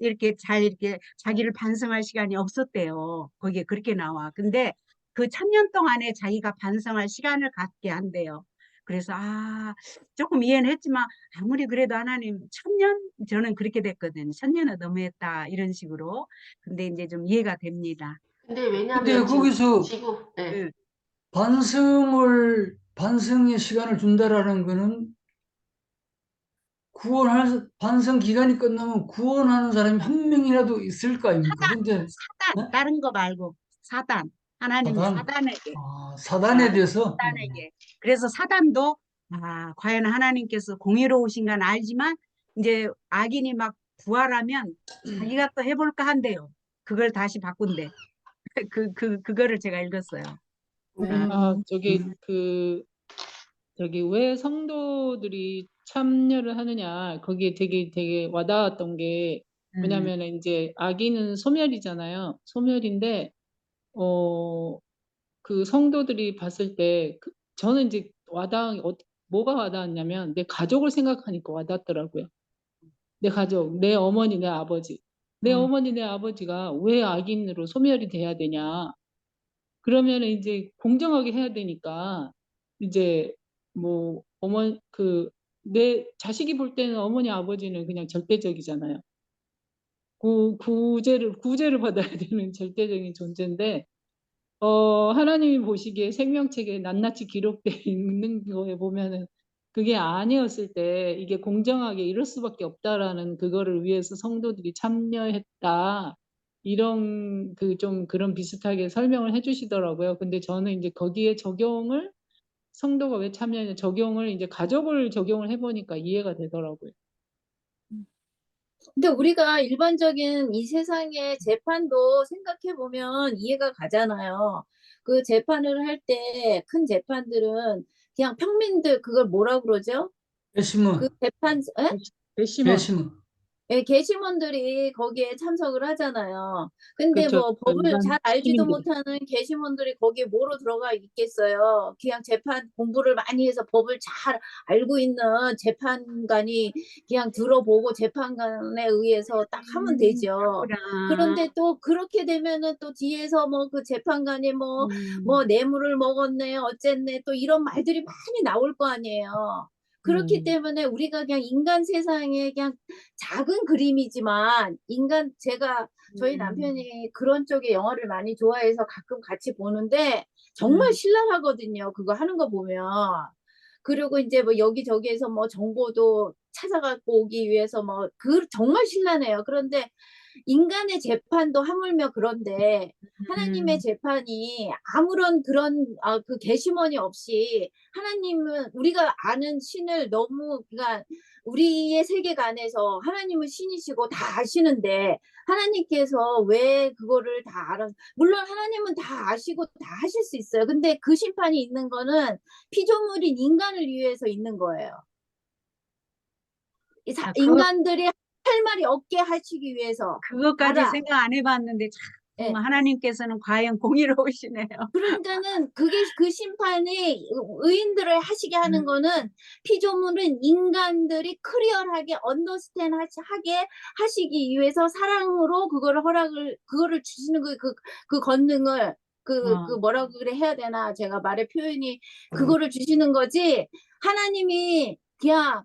이렇게 이렇게 자기를 반성할 시간이 없었대요. 거기에 그렇게 나와. 근데 그 1000년 동안에 자기가 반성할 시간을 갖게 한대요. 그래서 조금 이해는 했지만, 아무리 그래도 하나님 1000년, 저는 그렇게 됐거든요. 1000년은 너무했다 이런 식으로. 근데 이제 좀 이해가 됩니다. 근데 근데 왜냐면 거기서 네. 그 반성의 시간을 준다라는 거는 반성 기간이 끝나면 구원하는 사람이 한 명이라도 있을 거 아닙니까? 근데, 네? 다른 거 말고 사단, 하나님이 사단, 사단에게, 사단에 대해서, 사단에게. 그래서 사단도, 과연 하나님께서 공의로우신 건 알지만, 이제 악인이 막 부활하면 자기가 또 해볼까 한대요. 그걸 다시 바꾼대. 그거를 제가 읽었어요. 아, 음, 저기 왜 성도들이 참여를 하느냐, 거기에 되게 와닿았던 게, 음, 뭐냐면은 이제 악인은 소멸이잖아요. 소멸인데, 그 성도들이 봤을 때, 저는 이제 뭐가 와닿았냐면, 내 가족을 생각하니까 와닿더라고요. 내 가족, 내 어머니, 내 아버지. 내 음, 어머니, 내 아버지가 왜 악인으로 소멸이 돼야 되냐. 그러면 이제 공정하게 해야 되니까, 이제 뭐, 내 자식이 볼 때는 어머니, 아버지는 그냥 절대적이잖아요. 구제를 받아야 되는 절대적인 존재인데, 하나님이 보시기에 생명책에 낱낱이 기록되어 있는 거에 보면은 그게 아니었을 때 이게 공정하게 이럴 수밖에 없다라는 그거를 위해서 성도들이 참여했다. 이런 좀 그런 비슷하게 설명을 해주시더라고요. 근데 저는 이제 거기에 성도가 왜 참여했냐, 적용을 이제 가족을 적용을 해보니까 이해가 되더라고요. 근데 우리가 일반적인 이 세상의 재판도 생각해 보면 이해가 가잖아요. 그 재판을 할 때 큰 재판들은 그냥 평민들 그걸 뭐라 그러죠? 그 배심원, 재판, 에? 배심원, 배심원. 예, 게시문들이 거기에 참석을 하잖아요. 근데 그렇죠. 뭐 법을 일반 잘 알지도 시민들. 못하는 게시문들이 거기에 뭐로 들어가 있겠어요. 그냥 재판 공부를 많이 해서 법을 잘 알고 있는 재판관이 그냥 들어보고 재판관에 의해서 딱 하면 되죠. 그렇구나. 그런데 또 그렇게 되면은 또 뒤에서 뭐 그 재판관이 뭐 음, 뇌물을 먹었네, 어쨌네, 또 이런 말들이 많이 나올 거 아니에요. 그렇기 음, 때문에 우리가 그냥 인간 세상에 그냥 작은 그림이지만 저희 음, 남편이 그런 쪽의 영화를 많이 좋아해서 가끔 같이 보는데 정말 신랄하거든요. 그거 하는 거 보면. 그리고 이제 뭐 여기저기에서 뭐 정보도 찾아갖고 오기 위해서 정말 신랄해요. 그런데 인간의 재판도 하물며 그런데 하나님의 음, 재판이 아무런 그 개심원이 없이 하나님은 우리가 아는 신을 너무 그러니까 우리의 세계관에서 하나님은 신이시고 다 아시는데 하나님께서 왜 그거를 다 알아 물론 하나님은 다 아시고 다 하실 수 있어요. 근데 그 심판이 있는 거는 피조물인 인간을 위해서 있는 거예요. 아, 인간들이 할 말이 없게 하시기 위해서 그것까지 알아. 생각 안 해봤는데, 참 예. 하나님께서는 과연 공의로우시네요. 그러니까는 그게 그 심판이 의인들을 하시게 하는 거는 피조물은 인간들이 클리어하게 언더스탠 하게 하시기 위해서 사랑으로 그거를 주시는 그 권능을 그 뭐라고 그래 해야 되나 제가 말의 표현이 그거를 주시는 거지 하나님이 그냥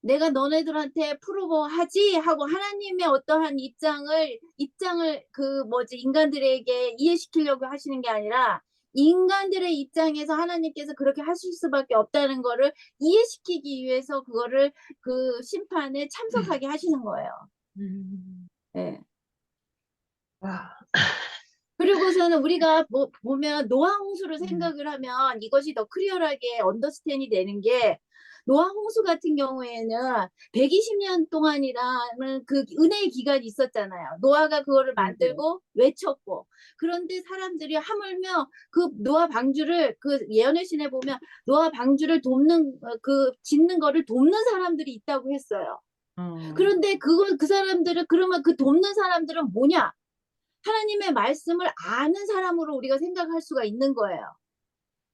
내가 너네들한테 프로보 하지 하고 하나님의 어떠한 입장을 그 인간들에게 이해시키려고 하시는 게 아니라 인간들의 입장에서 하나님께서 그렇게 하실 수밖에 없다는 거를 이해시키기 위해서 그거를 그 심판에 참석하게 하시는 거예요. 네. 와, 그리고서는 우리가 보면 노아 홍수를 생각을 하면 이것이 더 클리어하게 언더스탠이 되는 게 노아 홍수 같은 경우에는 120년 동안이라는 그 은혜의 기간이 있었잖아요. 노아가 그거를 만들고 외쳤고 그런데 사람들이 하물며 그 노아 방주를 그 예언의 신에 보면 노아 방주를 짓는 거를 돕는 사람들이 있다고 했어요. 그런데 그 사람들은 그러면 그 돕는 사람들은 뭐냐? 하나님의 말씀을 아는 사람으로 우리가 생각할 수가 있는 거예요.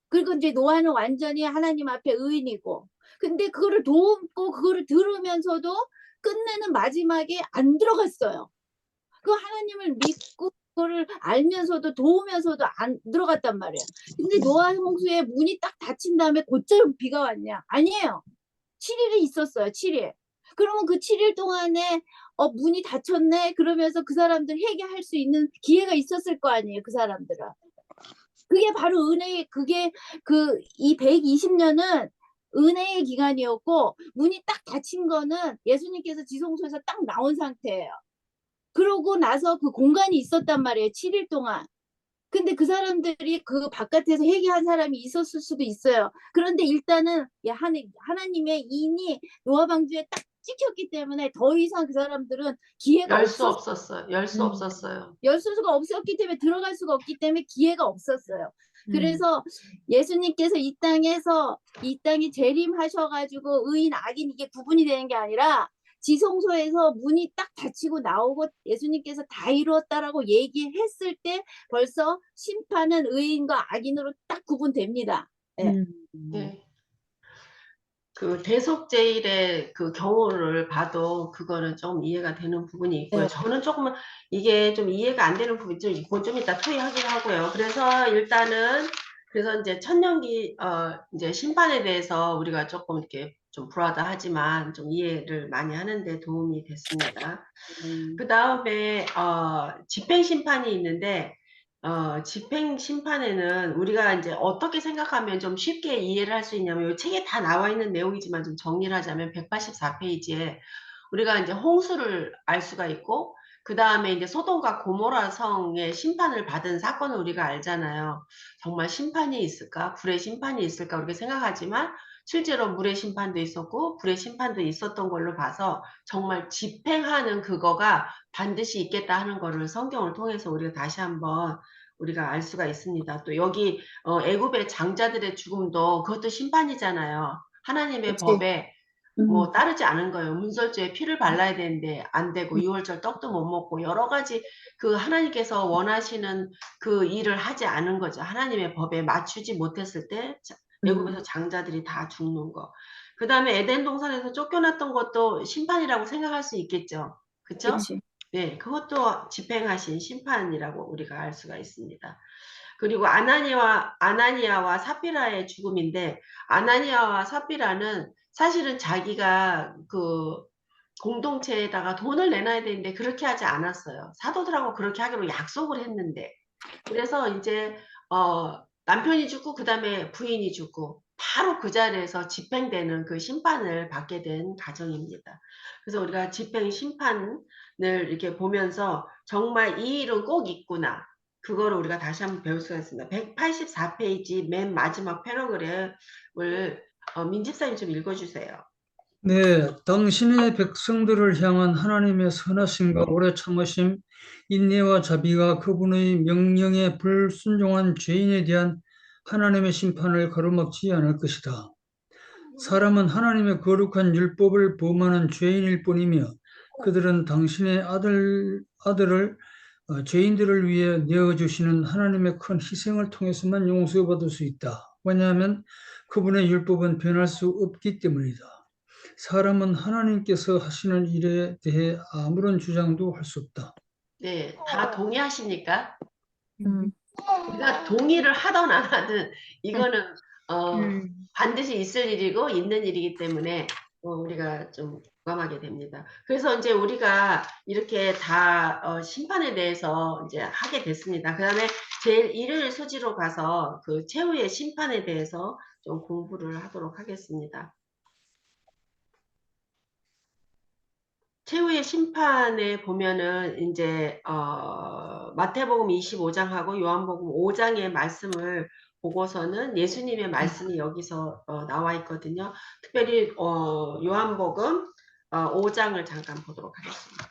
그리고 이제 노아는 완전히 하나님 앞에 의인이고 근데 그거를 돕고 그거를 들으면서도 끝내는 마지막에 안 들어갔어요. 그 하나님을 믿고 그거를 알면서도 도우면서도 안 들어갔단 말이에요. 근데 노아 홍수에 문이 딱 닫힌 다음에 곧장 비가 왔냐? 아니에요. 7일이 있었어요. 7일. 그러면 그 7일 동안에 문이 닫혔네 그러면서 그 사람들 회개할 수 있는 기회가 있었을 거 아니에요. 그 사람들은. 그게 바로 그게 이 120년은 은혜의 기간이었고 문이 딱 닫힌 거는 예수님께서 지성소에서 딱 나온 상태예요. 그러고 나서 그 공간이 있었단 말이에요. 7일 동안. 근데 그 사람들이 그 바깥에서 회개한 사람이 있었을 수도 있어요. 그런데 일단은 하나님의 인이 노아 방주에 딱 찍혔기 때문에 더 이상 그 사람들은 기회가 열 수 없었어요. 열 수 없었어요. 열 수가 없었기 때문에 들어갈 수가 없기 때문에 기회가 없었어요. 그래서 예수님께서 이 땅에 재림하셔가지고 의인 악인 이게 구분이 되는 게 아니라 지성소에서 문이 딱 닫히고 나오고 예수님께서 다 이루었다라고 얘기했을 때 벌써 심판은 의인과 악인으로 딱 구분됩니다. 네. 네. 그 대속제일의 그 경우를 봐도 그거는 좀 이해가 되는 부분이 있고요. 네. 저는 조금은 이게 좀 이해가 안 되는 부분이 그건 좀 이따 토의하기로 하고요. 그래서 일단은 그래서 이제 천년기 이제 심판에 대해서 우리가 조금 이렇게 좀 불화하지만 좀 이해를 많이 하는데 도움이 됐습니다. 그 다음에 집행 심판이 있는데 집행 심판에는 우리가 이제 어떻게 생각하면 좀 쉽게 이해를 할 수 있냐면 이 책에 다 나와 있는 내용이지만 좀 정리를 하자면 184페이지에 우리가 이제 홍수를 알 수가 있고 그 다음에 이제 소돔과 고모라 성의 심판을 받은 사건을 우리가 알잖아요. 정말 심판이 있을까? 불의 심판이 있을까? 우리가 생각하지만 실제로 물의 심판도 있었고 불의 심판도 있었던 걸로 봐서 정말 집행하는 그거가 반드시 있겠다 하는 거를 성경을 통해서 우리가 다시 한번 우리가 알 수가 있습니다. 또 여기 애굽의 장자들의 죽음도 그것도 심판이잖아요. 하나님의 그치. 법에 뭐 따르지 않은 거예요. 문설주에 피를 발라야 되는데 안 되고 6월절 떡도 못 먹고 여러 가지 그 하나님께서 원하시는 그 일을 하지 않은 거죠. 하나님의 법에 맞추지 못했을 때 애굽에서 장자들이 다 죽는 거. 그 다음에 에덴 동산에서 쫓겨났던 것도 심판이라고 생각할 수 있겠죠. 그쵸? 그치. 네, 그것도 집행하신 심판이라고 우리가 알 수가 있습니다. 그리고 아나니아와 삽비라의 죽음인데 아나니아와 삽비라는 사실은 자기가 그 공동체에다가 돈을 내놔야 되는데 그렇게 하지 않았어요. 사도들하고 그렇게 하기로 약속을 했는데 그래서 이제 남편이 죽고 그 다음에 부인이 죽고 바로 그 자리에서 집행되는 그 심판을 받게 된 가정입니다. 그래서 우리가 집행 심판을 이렇게 보면서 정말 이 일은 꼭 있구나. 그거를 우리가 다시 한번 배울 수가 있습니다. 184페이지 맨 마지막 패러그램을 민집사님 좀 읽어주세요. 네, 당신의 백성들을 향한 하나님의 선하심과 오래 참으심, 인내와 자비가 그분의 명령에 불순종한 죄인에 대한 하나님의 심판을 가로막지 않을 것이다. 사람은 하나님의 거룩한 율법을 범하는 죄인일 뿐이며 그들은 당신의 아들을 죄인들을 위해 내어주시는 하나님의 큰 희생을 통해서만 용서받을 수 있다. 왜냐하면 그분의 율법은 변할 수 없기 때문이다. 사람은 하나님께서 하시는 일에 대해 아무런 주장도 할 수 없다. 네, 다 동의하십니까? 음. 우리가 동의를 하든 안 하든 이거는 음. 반드시 있을 일이고 있는 일이기 때문에 우리가 좀 공감하게 됩니다. 그래서 이제 우리가 이렇게 다 심판에 대해서 이제 하게 됐습니다. 그다음에 제일 일요일 소지로 가서 그 최후의 심판에 대해서 좀 공부를 하도록 하겠습니다. 최후의 심판에 보면은 이제 마태복음 25장하고 요한복음 5장의 말씀을 보고서는 예수님의 말씀이 여기서 나와 있거든요. 특별히 요한복음 5장을 잠깐 보도록 하겠습니다.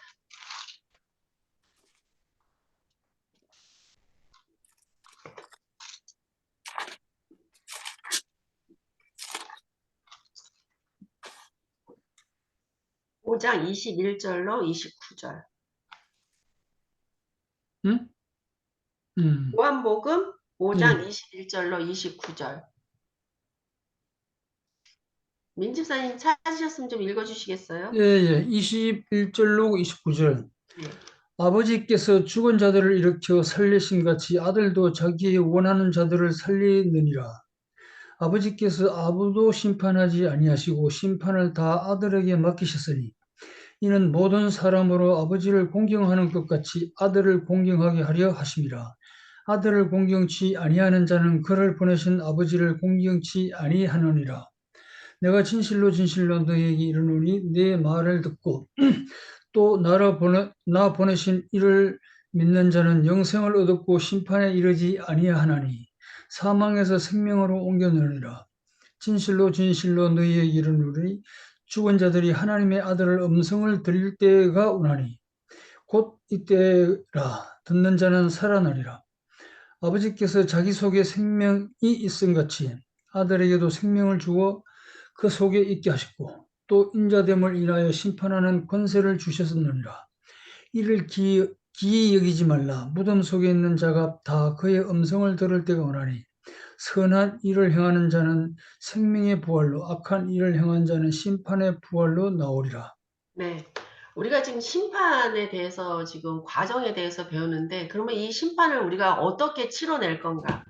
오 장 21절로 29절. 응? 요한복음 5장 네. 21절로 29절. 민집사님 찾으셨으면 좀 읽어주시겠어요? 예. 21절로 29절. 네. 아버지께서 죽은 자들을 일으켜 살리신 같이 아들도 자기의 원하는 자들을 살리느니라. 아버지께서 아무도 심판하지 아니하시고 심판을 다 아들에게 맡기셨으니 이는 모든 사람으로 아버지를 공경하는 것 같이 아들을 공경하게 하려 하심이라. 아들을 공경치 아니하는 자는 그를 보내신 아버지를 공경치 아니하느니라. 내가 진실로 진실로 너희에게 이르노니 내 말을 듣고 또 나 보내신 이를 믿는 자는 영생을 얻었고 심판에 이르지 아니하나니 사망에서 생명으로 옮겨내리라. 진실로 진실로 너희에게 이르노니 죽은 자들이 하나님의 아들을 음성을 들을 때가 오나니 곧 이때라. 듣는 자는 살아나리라. 아버지께서 자기 속에 생명이 있음 같이 아들에게도 생명을 주어 그 속에 있게 하셨고 또 인자됨을 인하여 심판하는 권세를 주셨느니라. 이를 기이 여기지 말라. 무덤 속에 있는 자가 다 그의 음성을 들을 때가 오나니 선한 일을 행하는 자는 생명의 부활로 악한 일을 행한 자는 심판의 부활로 나오리라. 네. 우리가 지금 심판에 대해서 지금 과정에 대해서 배우는데 그러면 이 심판을 우리가 어떻게 치러낼 건가?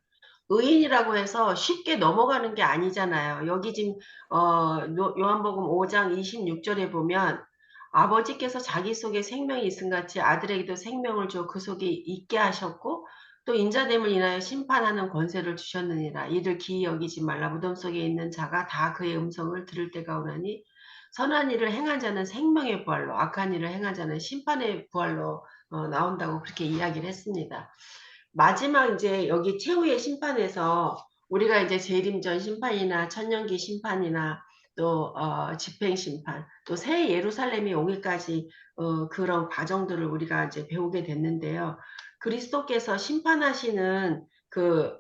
의인이라고 해서 쉽게 넘어가는 게 아니잖아요. 여기 지금 요한복음 5장 26절에 보면 아버지께서 자기 속에 생명이 있음 같이 아들에게도 생명을 줘 그 속에 있게 하셨고 또 인자됨을 인하여 심판하는 권세를 주셨느니라. 이를 기이 여기지 말라. 무덤 속에 있는 자가 다 그의 음성을 들을 때가 오나니 선한 일을 행한 자는 생명의 부활로 악한 일을 행한 자는 심판의 부활로 나온다고 그렇게 이야기를 했습니다. 마지막 이제 여기 최후의 심판에서 우리가 이제 재림전 심판이나 천년기 심판이나 또 집행 심판, 또 새 예루살렘이 오기까지 그런 과정들을 우리가 이제 배우게 됐는데요. 그리스도께서 심판하시는 그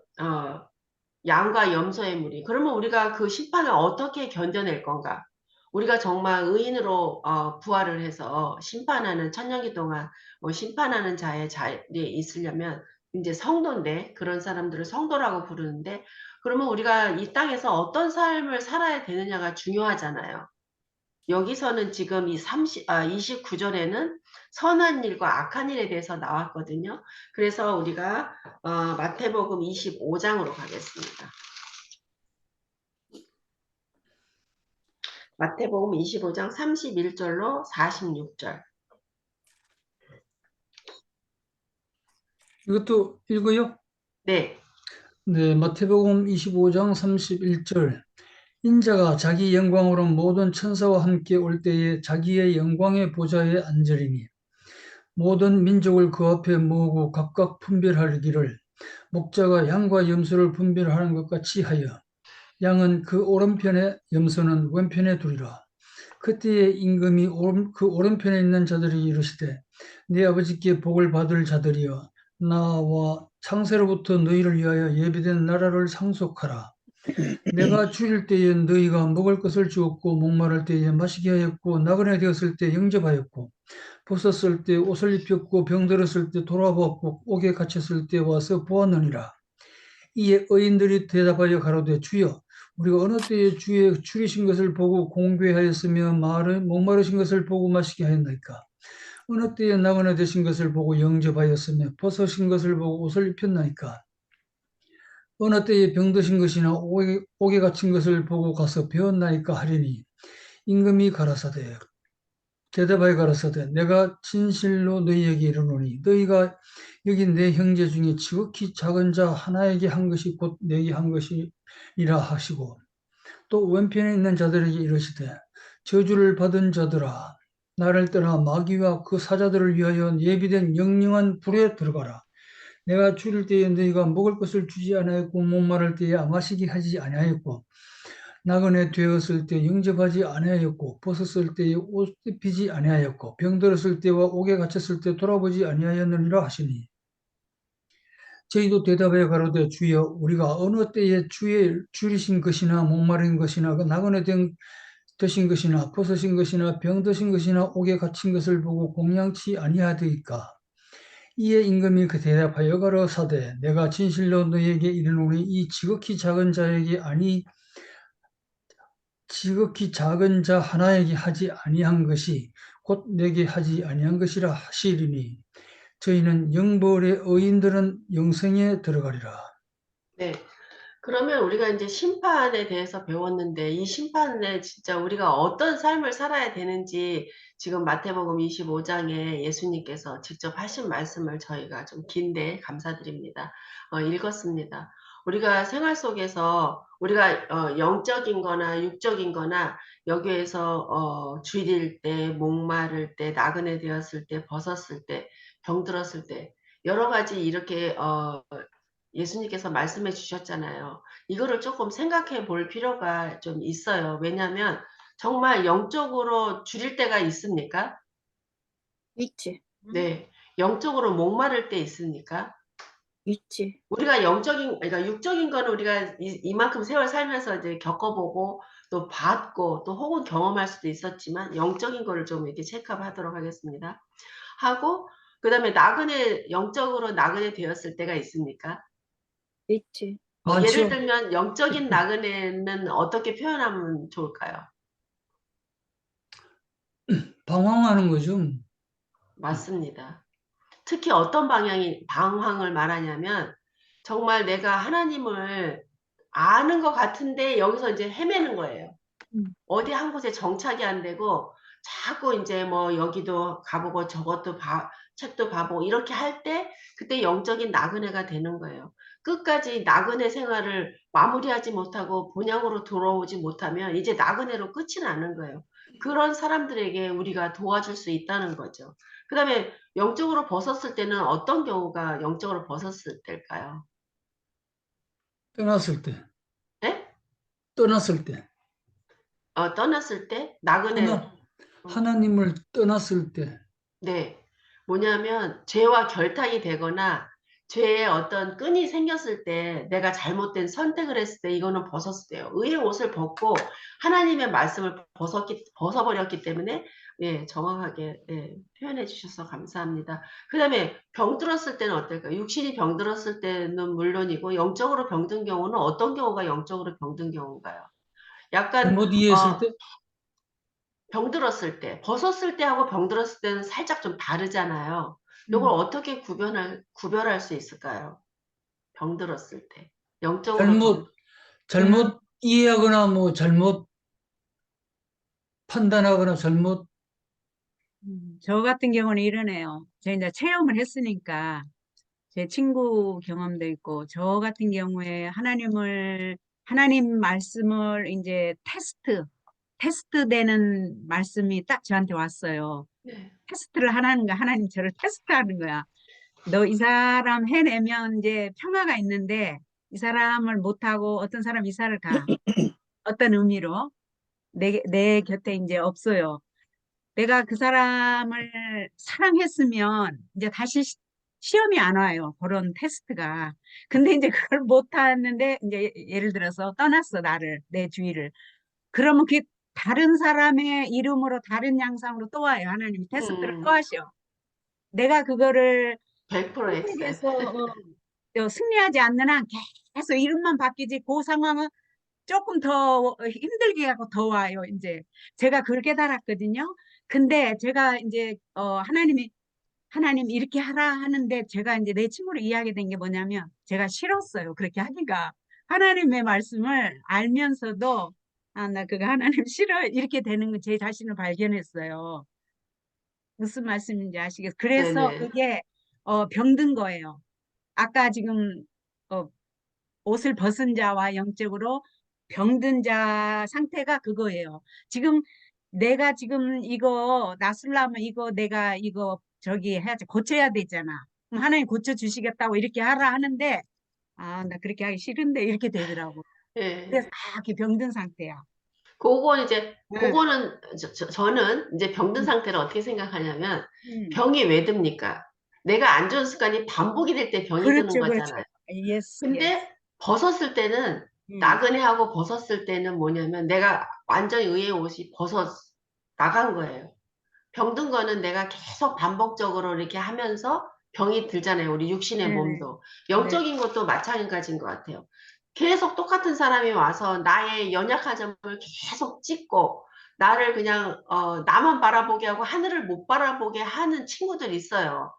양과 염소의 무리. 그러면 우리가 그 심판을 어떻게 견뎌낼 건가? 우리가 정말 의인으로 부활을 해서 심판하는 천년기 동안 심판하는 자의 자리에 있으려면 이제 성도인데 그런 사람들을 성도라고 부르는데 그러면 우리가 이 땅에서 어떤 삶을 살아야 되느냐가 중요하잖아요. 여기서는 지금 이 29절에는 선한 일과 악한 일에 대해서 나왔거든요. 그래서 우리가 마태복음 25장으로 가겠습니다. 마태복음 25장 31절로 46절. 이것도 읽어요? 네. 네, 마태복음 25장 31절. 인자가 자기 영광으로 모든 천사와 함께 올 때에 자기의 영광의 보좌에 앉으리니 모든 민족을 그 앞에 모으고 각각 분별하기를 목자가 양과 염소를 분별하는 것 같이 하여 양은 그 오른편에 염소는 왼편에 두리라. 그때에 임금이 그 오른편에 있는 자들이 이르시되 네 아버지께 복을 받을 자들이여 나와 창세로부터 너희를 위하여 예비된 나라를 상속하라. 내가 줄일 때에 너희가 먹을 것을 주었고 목마를 때에 마시게 하였고 나그네 되었을 때 영접하였고 벗었을 때 옷을 입혔고 병들었을 때 돌아보았고 옥에 갇혔을 때 와서 보았느니라. 이에 의인들이 대답하여 가로되 주여 우리가 어느 때에 주의 줄이신 것을 보고 공궤하였으며 목마르신 것을 보고 마시게 하였나이까. 어느 때에 나그네 되신 것을 보고 영접하였으며 벗으신 것을 보고 옷을 입혔나이까. 어느 때에 병드신 것이나 옥에 갇힌 것을 보고 가서 배웠나이까 하리니 임금이 가라사대 대답하여 가라사대 내가 진실로 너희에게 이르노니 너희가 여기 내 형제 중에 지극히 작은 자 하나에게 한 것이 곧 내게 한 것이라 하시고 또 왼편에 있는 자들에게 이르시되 저주를 받은 자들아 나를 떠나 마귀와 그 사자들을 위하여 예비된 영영한 불에 들어가라. 내가 줄일 때에 너희가 먹을 것을 주지 아니하였고 목마를 때에 마시게 하지 아니하였고 나그네 되었을 때 영접하지 아니하였고 벗었을 때에 옷 입히지 아니하였고 병들었을 때와 옥에 갇혔을 때 돌아보지 아니하였느니라 하시니 저희도 대답하여 가로되 주여 우리가 어느 때에 주의 줄이신 것이나 목마른 것이나 나그네 되신 것이나 벗으신 것이나 병드신 것이나 옥에 갇힌 것을 보고 공양치 아니하되이까. 이에 임금이 그 대답하여 가로사대 내가 진실로 너희에게 이르노니 이 지극히 작은 자 하나에게 하지 아니한 것이 곧 내게 하지 아니한 것이라 하시리니 저희는 영벌의 의인들은 영생에 들어가리라. 네. 그러면 우리가 이제 심판에 대해서 배웠는데 이 심판에 진짜 우리가 어떤 삶을 살아야 되는지 지금 마태복음 25장에 예수님께서 직접 하신 말씀을 저희가 좀 긴데 감사드립니다. 읽었습니다. 우리가 생활 속에서 우리가 영적인 거나 육적인 거나 여기에서 줄일 때, 목마를 때, 나그네 되었을 때, 벗었을 때, 병들었을 때 여러 가지 이렇게 예수님께서 말씀해 주셨잖아요. 이거를 조금 생각해 볼 필요가 좀 있어요. 왜냐하면 정말 영적으로 줄일 때가 있습니까? 있지, 네. 영적으로 목마를 때 있습니까? 있지. 우리가 그러니까 육적인 거는 우리가 이만큼 세월 살면서 이제 겪어보고 또 받고 또 혹은 경험할 수도 있었지만 영적인 거를 좀 이렇게 체크하도록 하겠습니다. 하고 그 다음에 영적으로 나그네 되었을 때가 있습니까? 있지. 예를 많죠? 들면 영적인 나그네는 어떻게 표현하면 좋을까요? 방황하는 거죠. 맞습니다. 특히 어떤 방황을 말하냐면 정말 내가 하나님을 아는 것 같은데 여기서 이제 헤매는 거예요. 음. 어디 한 곳에 정착이 안 되고 자꾸 이제 뭐 여기도 가보고 저것도 책도 봐보고 이렇게 할 때 그때 영적인 나그네가 되는 거예요. 끝까지 나그네 생활을 마무리하지 못하고 본향으로 돌아오지 못하면 이제 나그네로 끝이 나는 거예요. 그런 사람들에게 우리가 도와줄 수 있다는 거죠. 그 다음에 영적으로 벗었을 때는 어떤 경우가 영적으로 벗었을 때일까요? 떠났을 때, 네? 떠났을 때, 떠났을 때 나그네 하나님을 떠났을 때, 네. 뭐냐면 죄와 결탁이 되거나 죄의 어떤 끈이 생겼을 때 내가 잘못된 선택을 했을 때 이거는 벗었을 때요. 의의 옷을 벗고 하나님의 말씀을 벗어버렸기 때문에 예, 정확하게 예, 표현해 주셔서 감사합니다. 그 다음에 병들었을 때는 어떨까요? 육신이 병들었을 때는 물론이고 영적으로 병든 경우는 어떤 경우가 영적으로 병든 경우인가요? 약간 잘못 이해했을 때, 병들었을 때, 벗었을 때하고 병들었을 때는 살짝 좀 다르잖아요. 이걸 어떻게 구별할 수 있을까요? 병들었을 때. 영적으로 잘못, 잘못 이해하거나 뭐 잘못 판단하거나 잘못 저 같은 경우는 이러네요. 제가 이제 체험을 했으니까 제 친구 경험도 있고, 저 같은 경우에 하나님 말씀을 이제 테스트되는 말씀이 딱 저한테 왔어요. 네. 테스트를 하는 거야. 하나님 저를 테스트하는 거야. 너 이 사람 해내면 이제 평화가 있는데, 이 사람을 못하고 어떤 사람 이사를 가. 어떤 의미로? 내 곁에 이제 없어요. 내가 그 사람을 사랑했으면 이제 다시 시험이 안 와요. 그런 테스트가. 근데 이제 그걸 못 하는데 이제 예를 들어서 떠났어, 나를, 내 주위를. 그러면 그게 다른 사람의 이름으로 다른 양상으로 또 와요. 하나님이 테스트를 또 하셔. 내가 그거를 100% X. 선택해서 승리하지 않는 한 계속 이름만 바뀌지 그 상황은 조금 더 힘들게 하고 더 와요. 이제 제가 그걸 깨달았거든요. 근데 제가 이제 하나님 이렇게 하라 하는데 제가 이제 내 친구를 이해하게 된 게 뭐냐면 제가 싫었어요. 그렇게 하기가. 하나님의 말씀을 알면서도 아, 나 그거 하나님 싫어. 이렇게 되는 거 제 자신을 발견했어요. 무슨 말씀인지 아시겠어요? 그래서 네네. 그게 병든 거예요. 아까 지금 어, 옷을 벗은 자와 영적으로 병든 자 상태가 그거예요. 지금 내가 지금 이거 나술라면 이거 내가 이거 저기 해야지 고쳐야 되잖아. 그럼 하나님 고쳐 주시겠다고 이렇게 하라 하는데 아, 나 그렇게 하기 싫은데 이렇게 되더라고. 예. 그래서 이렇게 병든 상태야. 응. 그거는, 저는 이제 병든 음, 상태를 어떻게 생각하냐면, 음. 병이 왜 듭니까? 내가 안 좋은 습관이 반복이 될 때 병이 드는 그렇죠, 그렇죠. 거잖아요. 예스, 예스. 근데 벗었을 때는, 음, 나그네하고 벗었을 때는 뭐냐면, 내가 완전히 의의 옷이 나간 거예요. 병든 거는 내가 계속 반복적으로 이렇게 하면서 병이 들잖아요. 우리 육신의 네네. 몸도. 네. 영적인 것도 마찬가지인 것 같아요. 계속 똑같은 사람이 와서 나의 연약한 점을 계속 찝고 나를 그냥 나만 바라보게 하고 하늘을 못 바라보게 하는 친구들이 있어요.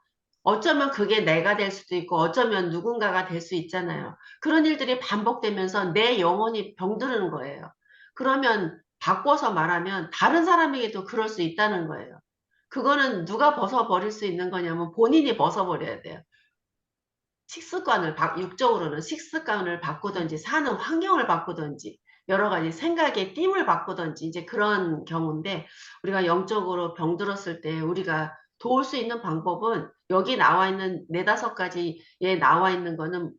어쩌면 그게 내가 될 수도 있고 어쩌면 누군가가 될 수 있잖아요. 그런 일들이 반복되면서 내 영혼이 병드는 거예요. 그러면 바꿔서 말하면 다른 사람에게도 그럴 수 있다는 거예요. 그거는 누가 벗어버릴 수 있는 거냐면 본인이 벗어버려야 돼요. 육적으로는 식습관을 바꾸든지 사는 환경을 바꾸든지 여러 가지 생각의 띠을 바꾸든지 이제 그런 경우인데 우리가 영적으로 병들었을 때 우리가 도울 수 있는 방법은 여기 나와 있는 네다섯 가지에 나와 있는 거는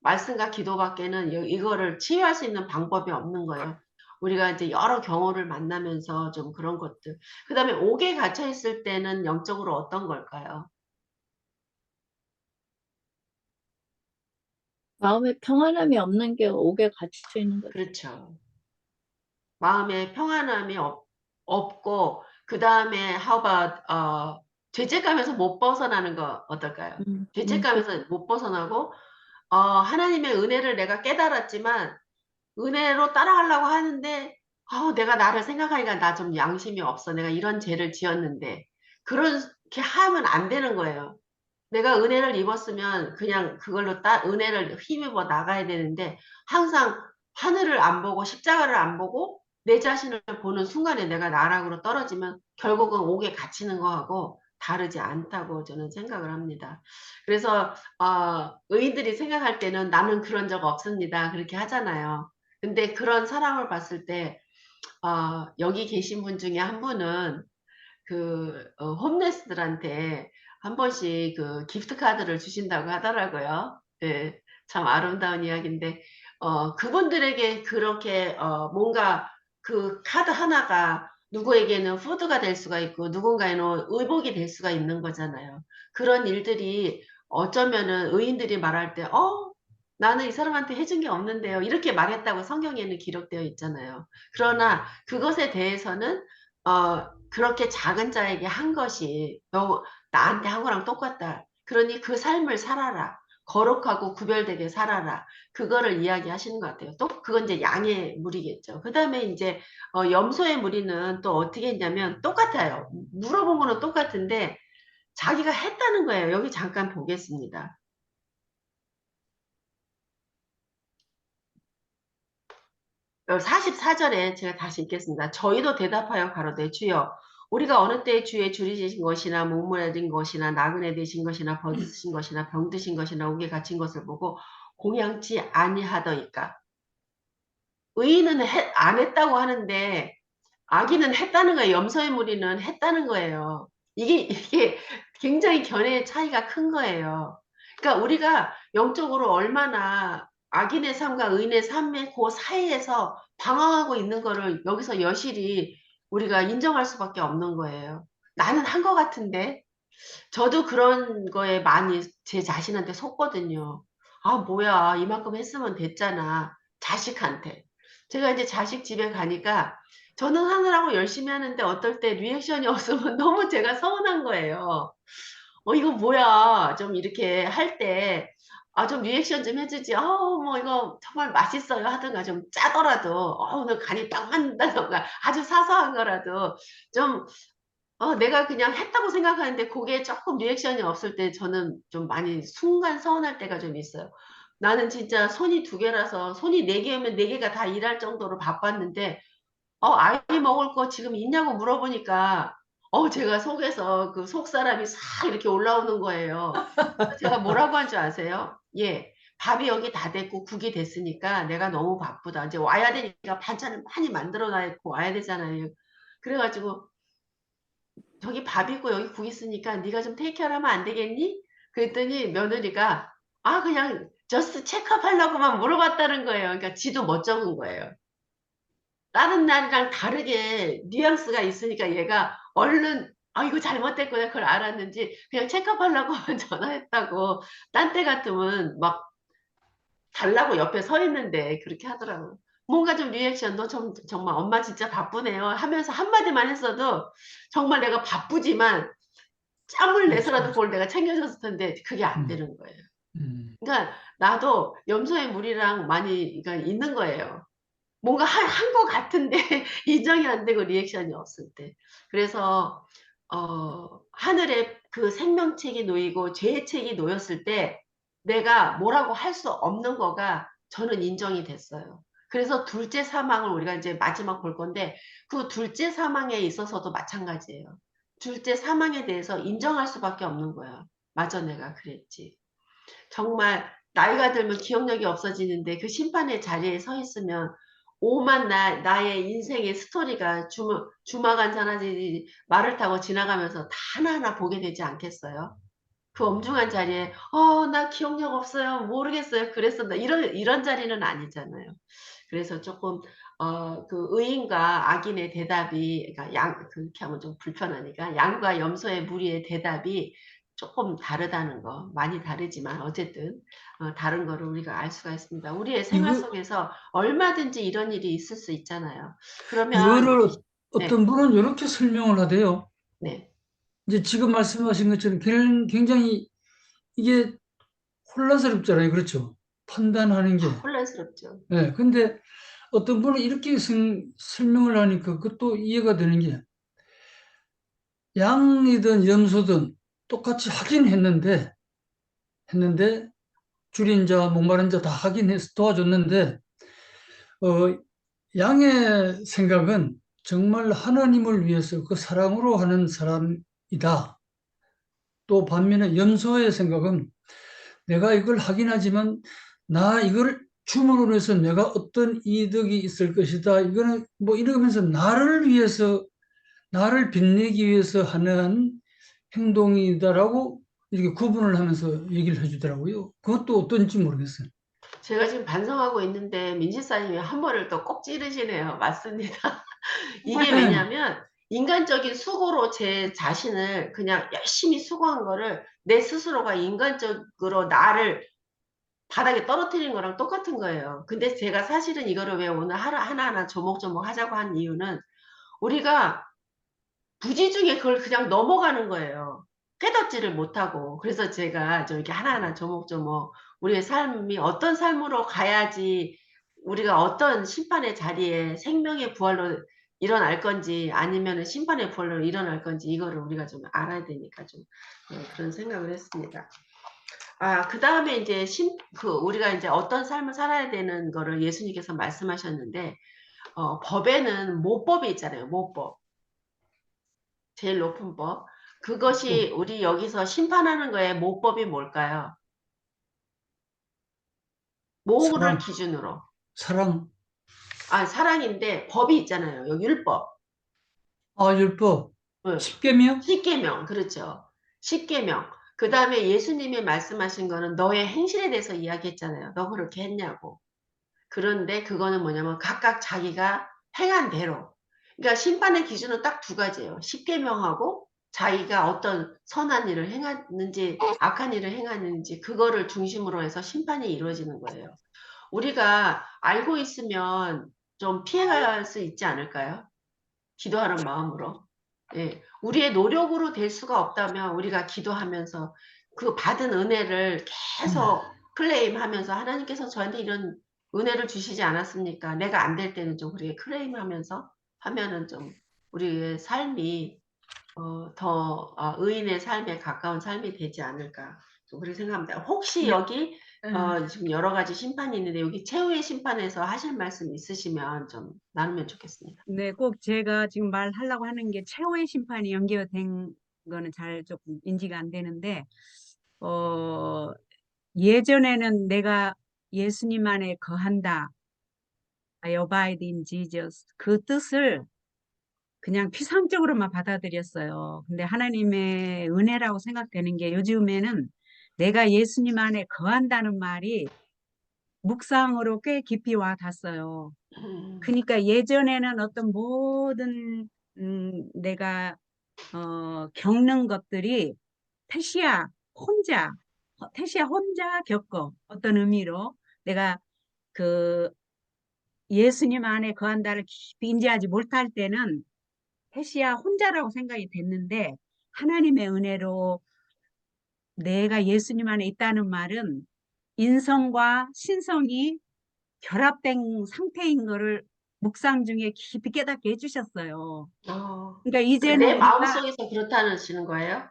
말씀과 기도밖에는 이거를 치유할 수 있는 방법이 없는 거예요. 우리가 이제 여러 경우를 만나면서 좀 그런 것들. 그 다음에 옥에 갇혀 있을 때는 영적으로 어떤 걸까요? 마음에 평안함이 없는 게 옥에 갇혀 있는 거죠. 그렇죠. 마음에 평안함이 없고 그 다음에 how about 죄책감에서 못 벗어나는 거 어떨까요? 그, 죄책감에서 못 벗어나고 하나님의 은혜를 내가 깨달았지만 은혜로 따라가려고 하는데 내가 나를 생각하니까 나 좀 양심이 없어. 내가 이런 죄를 지었는데 그렇게 하면 안 되는 거예요. 내가 은혜를 입었으면 그냥 그걸로 은혜를 힘입어 나가야 되는데 항상 하늘을 안 보고 십자가를 안 보고 내 자신을 보는 순간에 내가 나락으로 떨어지면 결국은 옥에 갇히는 거하고 다르지 않다고 저는 생각을 합니다. 그래서 의인들이 생각할 때는 나는 그런 적 없습니다. 그렇게 하잖아요. 근데 그런 사람을 봤을 때 여기 계신 분 중에 한 분은 홈레스들한테 한 번씩 그 기프트 카드를 주신다고 하더라고요. 예, 참 아름다운 이야기인데, 그분들에게 그렇게, 뭔가 그 카드 하나가 누구에게는 푸드가 될 수가 있고, 누군가에는 의복이 될 수가 있는 거잖아요. 그런 일들이 어쩌면은 의인들이 말할 때, 나는 이 사람한테 해준 게 없는데요. 이렇게 말했다고 성경에는 기록되어 있잖아요. 그러나 그것에 대해서는 그렇게 작은 자에게 한 것이 너 나한테 한 거랑 똑같다. 그러니 그 삶을 살아라. 거룩하고 구별되게 살아라. 그거를 이야기하시는 것 같아요. 또 그건 이제 양의 무리겠죠. 그 다음에 이제 염소의 무리는 또 어떻게 했냐면 똑같아요. 물어본 거는 똑같은데 자기가 했다는 거예요. 여기 잠깐 보겠습니다. 44절에 제가 다시 읽겠습니다. 저희도 대답하여 가로되 주여 우리가 어느 때에 주의 줄이신 것이나 목마르신 것이나 나그네 되신 것이나 벗으신 것이나 병드신 것이나 옥에 갇힌 것을 보고 공양치 아니하더이까. 의인은 안 했다고 하는데 악인은 했다는 거예요. 염소의 무리는 했다는 거예요. 이게 굉장히 견해의 차이가 큰 거예요. 그러니까 우리가 영적으로 얼마나 악인의 삶과 의인의 삶의 그 사이에서 방황하고 있는 거를 여기서 여실히 우리가 인정할 수밖에 없는 거예요. 나는 한 것 같은데 저도 그런 거에 많이 제 자신한테 속거든요. 아, 뭐야. 이만큼 했으면 됐잖아. 자식한테. 제가 이제 자식 집에 가니까 저는 하느라고 열심히 하는데 어떨 때 리액션이 없으면 너무 제가 서운한 거예요. 이거 뭐야. 좀 이렇게 할 때, 좀 리액션 좀 해주지. 뭐 이거 정말 맛있어요. 하든가 좀 짜더라도, 오늘 간이 딱 맞는다던가 아주 사소한 거라도 좀 내가 그냥 했다고 생각하는데 그게 조금 리액션이 없을 때 저는 좀 많이 순간 서운할 때가 좀 있어요. 나는 진짜 손이 두 개라서 손이 네 개면 네 개가 다 일할 정도로 바빴는데 아이 먹을 거 지금 있냐고 물어보니까 제가 속에서 그 속사람이 싹 이렇게 올라오는 거예요. 제가 뭐라고 한 줄 아세요? 예. 밥이 여기 다 됐고 국이 됐으니까 내가 너무 바쁘다. 이제 와야 되니까 반찬을 많이 만들어 놔야고 와야 되잖아요. 그래가지고 저기 밥 있고 여기 국 있으니까 네가 좀 테이크케어 하면 안 되겠니? 그랬더니 며느리가 그냥 저스트 체크업 하려고만 물어봤다는 거예요. 그러니까 지도 못 적은 거예요. 다른 날이랑 다르게 뉘앙스가 있으니까 얘가 얼른 이거 잘못됐구나 그걸 알았는지 그냥 체크업 하려고 전화했다고. 딴 때 같으면 막 달라고 옆에 서 있는데 그렇게 하더라고요. 뭔가 좀 리액션, 너 정말 엄마 진짜 바쁘네요 하면서 한마디만 했어도 정말 내가 바쁘지만 짬을 그렇죠. 내서라도 그걸 내가 챙겨줬을 텐데 그게 안 음, 되는 거예요. 음. 그러니까 나도 염소의 물이랑 많이 그러니까 있는 거예요. 뭔가 한 것 같은데 인정이 안 되고 리액션이 없을 때. 그래서 하늘에 그 생명책이 놓이고 죄의 책이 놓였을 때 내가 뭐라고 할 수 없는 거가 저는 인정이 됐어요. 그래서 둘째 사망을 우리가 이제 마지막 볼 건데 그 둘째 사망에 있어서도 마찬가지예요. 둘째 사망에 대해서 인정할 수밖에 없는 거야. 맞아, 내가 그랬지. 정말 나이가 들면 기억력이 없어지는데 그 심판의 자리에 서 있으면 오만 나의 인생의 스토리가 주마간산하지 말을 타고 지나가면서 다 하나하나 보게 되지 않겠어요? 그 엄중한 자리에 나 기억력 없어요. 모르겠어요. 그랬었나. 이런 자리는 아니잖아요. 그래서 조금 그 의인과 악인의 대답이 그러니까 그렇게 하면 좀 불편하니까 양과 염소의 무리의 대답이 조금 다르다는 거. 많이 다르지만 어쨌든 다른 거를 우리가 알 수가 있습니다. 우리의 생활 이거, 속에서 얼마든지 이런 일이 있을 수 있잖아요. 그러면 이거를 네. 어떤 분은 이렇게 설명을 하대요. 네. 이제 지금 말씀하신 것처럼 굉장히 이게 혼란스럽잖아요. 그렇죠? 판단하는 게. 혼란스럽죠. 예. 근데 어떤 분은 이렇게 설명을 하니까 그것도 이해가 되는 게 양이든 염소든 똑같이 했는데 줄인 자, 목마른 자 다 확인해서 도와줬는데 어, 양의 생각은 정말 하나님을 위해서 그 사랑으로 하는 사람이다. 또 반면에 염소의 생각은 내가 이걸 하긴 하지만 나 이걸 줌으로 해서 내가 어떤 이득이 있을 것이다. 이거는 뭐 이러면서 나를 빛내기 위해서 하는 행동이다라고 이렇게 구분을 하면서 얘기를 해주더라고요. 그것도 어떤지 모르겠어요. 제가 지금 반성하고 있는데 민지사님이 한 번을 또 꼭 찌르시네요. 맞습니다. 이게 네. 왜냐면 인간적인 수고로 제 자신을 그냥 열심히 수고한 거를 내 스스로가 인간적으로 나를 바닥에 떨어뜨린 거랑 똑같은 거예요. 근데 제가 사실은 이거를 왜 오늘 하나하나 조목조목 하자고 한 이유는 우리가 부지 중에 그걸 그냥 넘어가는 거예요. 깨닫지를 못하고. 그래서 제가 좀 이렇게 하나하나 조목조목 우리의 삶이 어떤 삶으로 가야지 우리가 어떤 심판의 자리에 생명의 부활로 일어날 건지 아니면 심판의 부활로 일어날 건지 이거를 우리가 좀 알아야 되니까 좀 그런 생각을 했습니다. 그 다음에 이제 우리가 이제 어떤 삶을 살아야 되는 거를 예수님께서 말씀하셨는데, 법에는 모법이 있잖아요. 모법. 제일 높은 법. 그것이 우리 여기서 심판하는 거에 모법이 뭘까요? 뭐를 사랑, 기준으로? 사랑, 사랑인데 법이 있잖아요. 여기 율법. 율법, 응. 십계명, 십계명. 그렇죠. 십계명. 그 다음에 예수님이 말씀하신 거는 너의 행실에 대해서 이야기했잖아요. 너 그렇게 했냐고. 그런데 그거는 뭐냐면 각각 자기가 행한 대로. 그러니까 심판의 기준은 딱 두 가지예요. 십계명하고 자기가 어떤 선한 일을 행하는지 악한 일을 행하는지 그거를 중심으로 해서 심판이 이루어지는 거예요. 우리가 알고 있으면 좀 피해갈 수 있지 않을까요? 기도하는 마음으로. 예. 우리의 노력으로 될 수가 없다면 우리가 기도하면서 그 받은 은혜를 계속 클레임하면서 하나님께서 저한테 이런 은혜를 주시지 않았습니까? 내가 안 될 때는 좀 그렇게 클레임하면서 하면은 좀 우리의 삶이 더 의인의 삶에 가까운 삶이 되지 않을까 좀 그렇게 생각합니다. 혹시 네. 여기 지금 여러 가지 심판이 있는데 여기 최후의 심판에서 하실 말씀 있으시면 좀 나누면 좋겠습니다. 네, 꼭 제가 지금 말하려고 하는 게 최후의 심판이 연계된 거는 잘 조금 인지가 안 되는데, 어, 예전에는 내가 예수님 안에 거한다, I abide in Jesus, 그 뜻을 그냥 피상적으로만 받아들였어요. 근데 하나님의 은혜라고 생각되는 게 요즘에는 내가 예수님 안에 거한다는 말이 묵상으로 꽤 깊이 와 닿았어요. 그러니까 예전에는 어떤 모든 내가 겪는 것들이 태시야 태시야 혼자 겪어 어떤 의미로 내가 그 예수님 안에 거한다를 깊이 인지하지 못할 때는 태시야 혼자라고 생각이 됐는데 하나님의 은혜로 내가 예수님 안에 있다는 말은 인성과 신성이 결합된 상태인 거를 묵상 중에 깊이 깨닫게 해주셨어요. 그러니까 이제는 내 우리가 마음속에서 그렇다시는 거예요?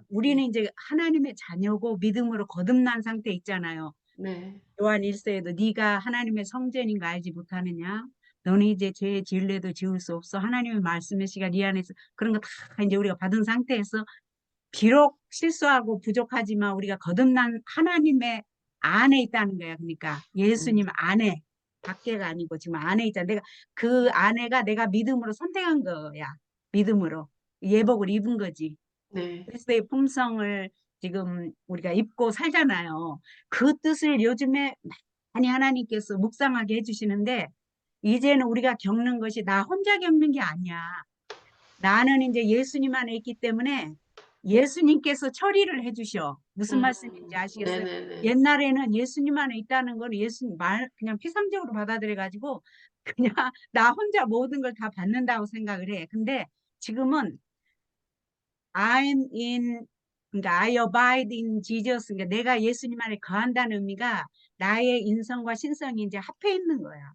우리는 이제 하나님의 자녀고 믿음으로 거듭난 상태 있잖아요. 네. 요한 1서에도 네가 하나님의 성전인 거 알지 못하느냐? 너는 이제 죄의 진례도 지울 수 없어. 하나님의 말씀의 시간 네 안에서 그런 거 다 이제 우리가 받은 상태에서 비록 실수하고 부족하지만 우리가 거듭난 하나님의 안에 있다는 거야. 그러니까 예수님 안에 밖에가 아니고 지금 안에 있잖아. 내가 그 안에가 내가 믿음으로 선택한 거야. 믿음으로 예복을 입은 거지. 네. 그리스도의 품성을 지금 우리가 입고 살잖아요. 그 뜻을 요즘에 많이 하나님께서 묵상하게 해주시는데 이제는 우리가 겪는 것이 나 혼자 겪는 게 아니야. 나는 이제 예수님 안에 있기 때문에 예수님께서 처리를 해주셔. 무슨 말씀인지 아시겠어요? 네네네. 옛날에는 예수님 안에 있다는 건 예수님 말 그냥 피상적으로 받아들여 가지고 그냥 나 혼자 모든 걸 다 받는다고 생각을 해. 근데 지금은 I'm in 그러니까 I abide in Jesus. 그러니까 내가 예수님 안에 거한다는 의미가 나의 인성과 신성이 이제 합해 있는 거야.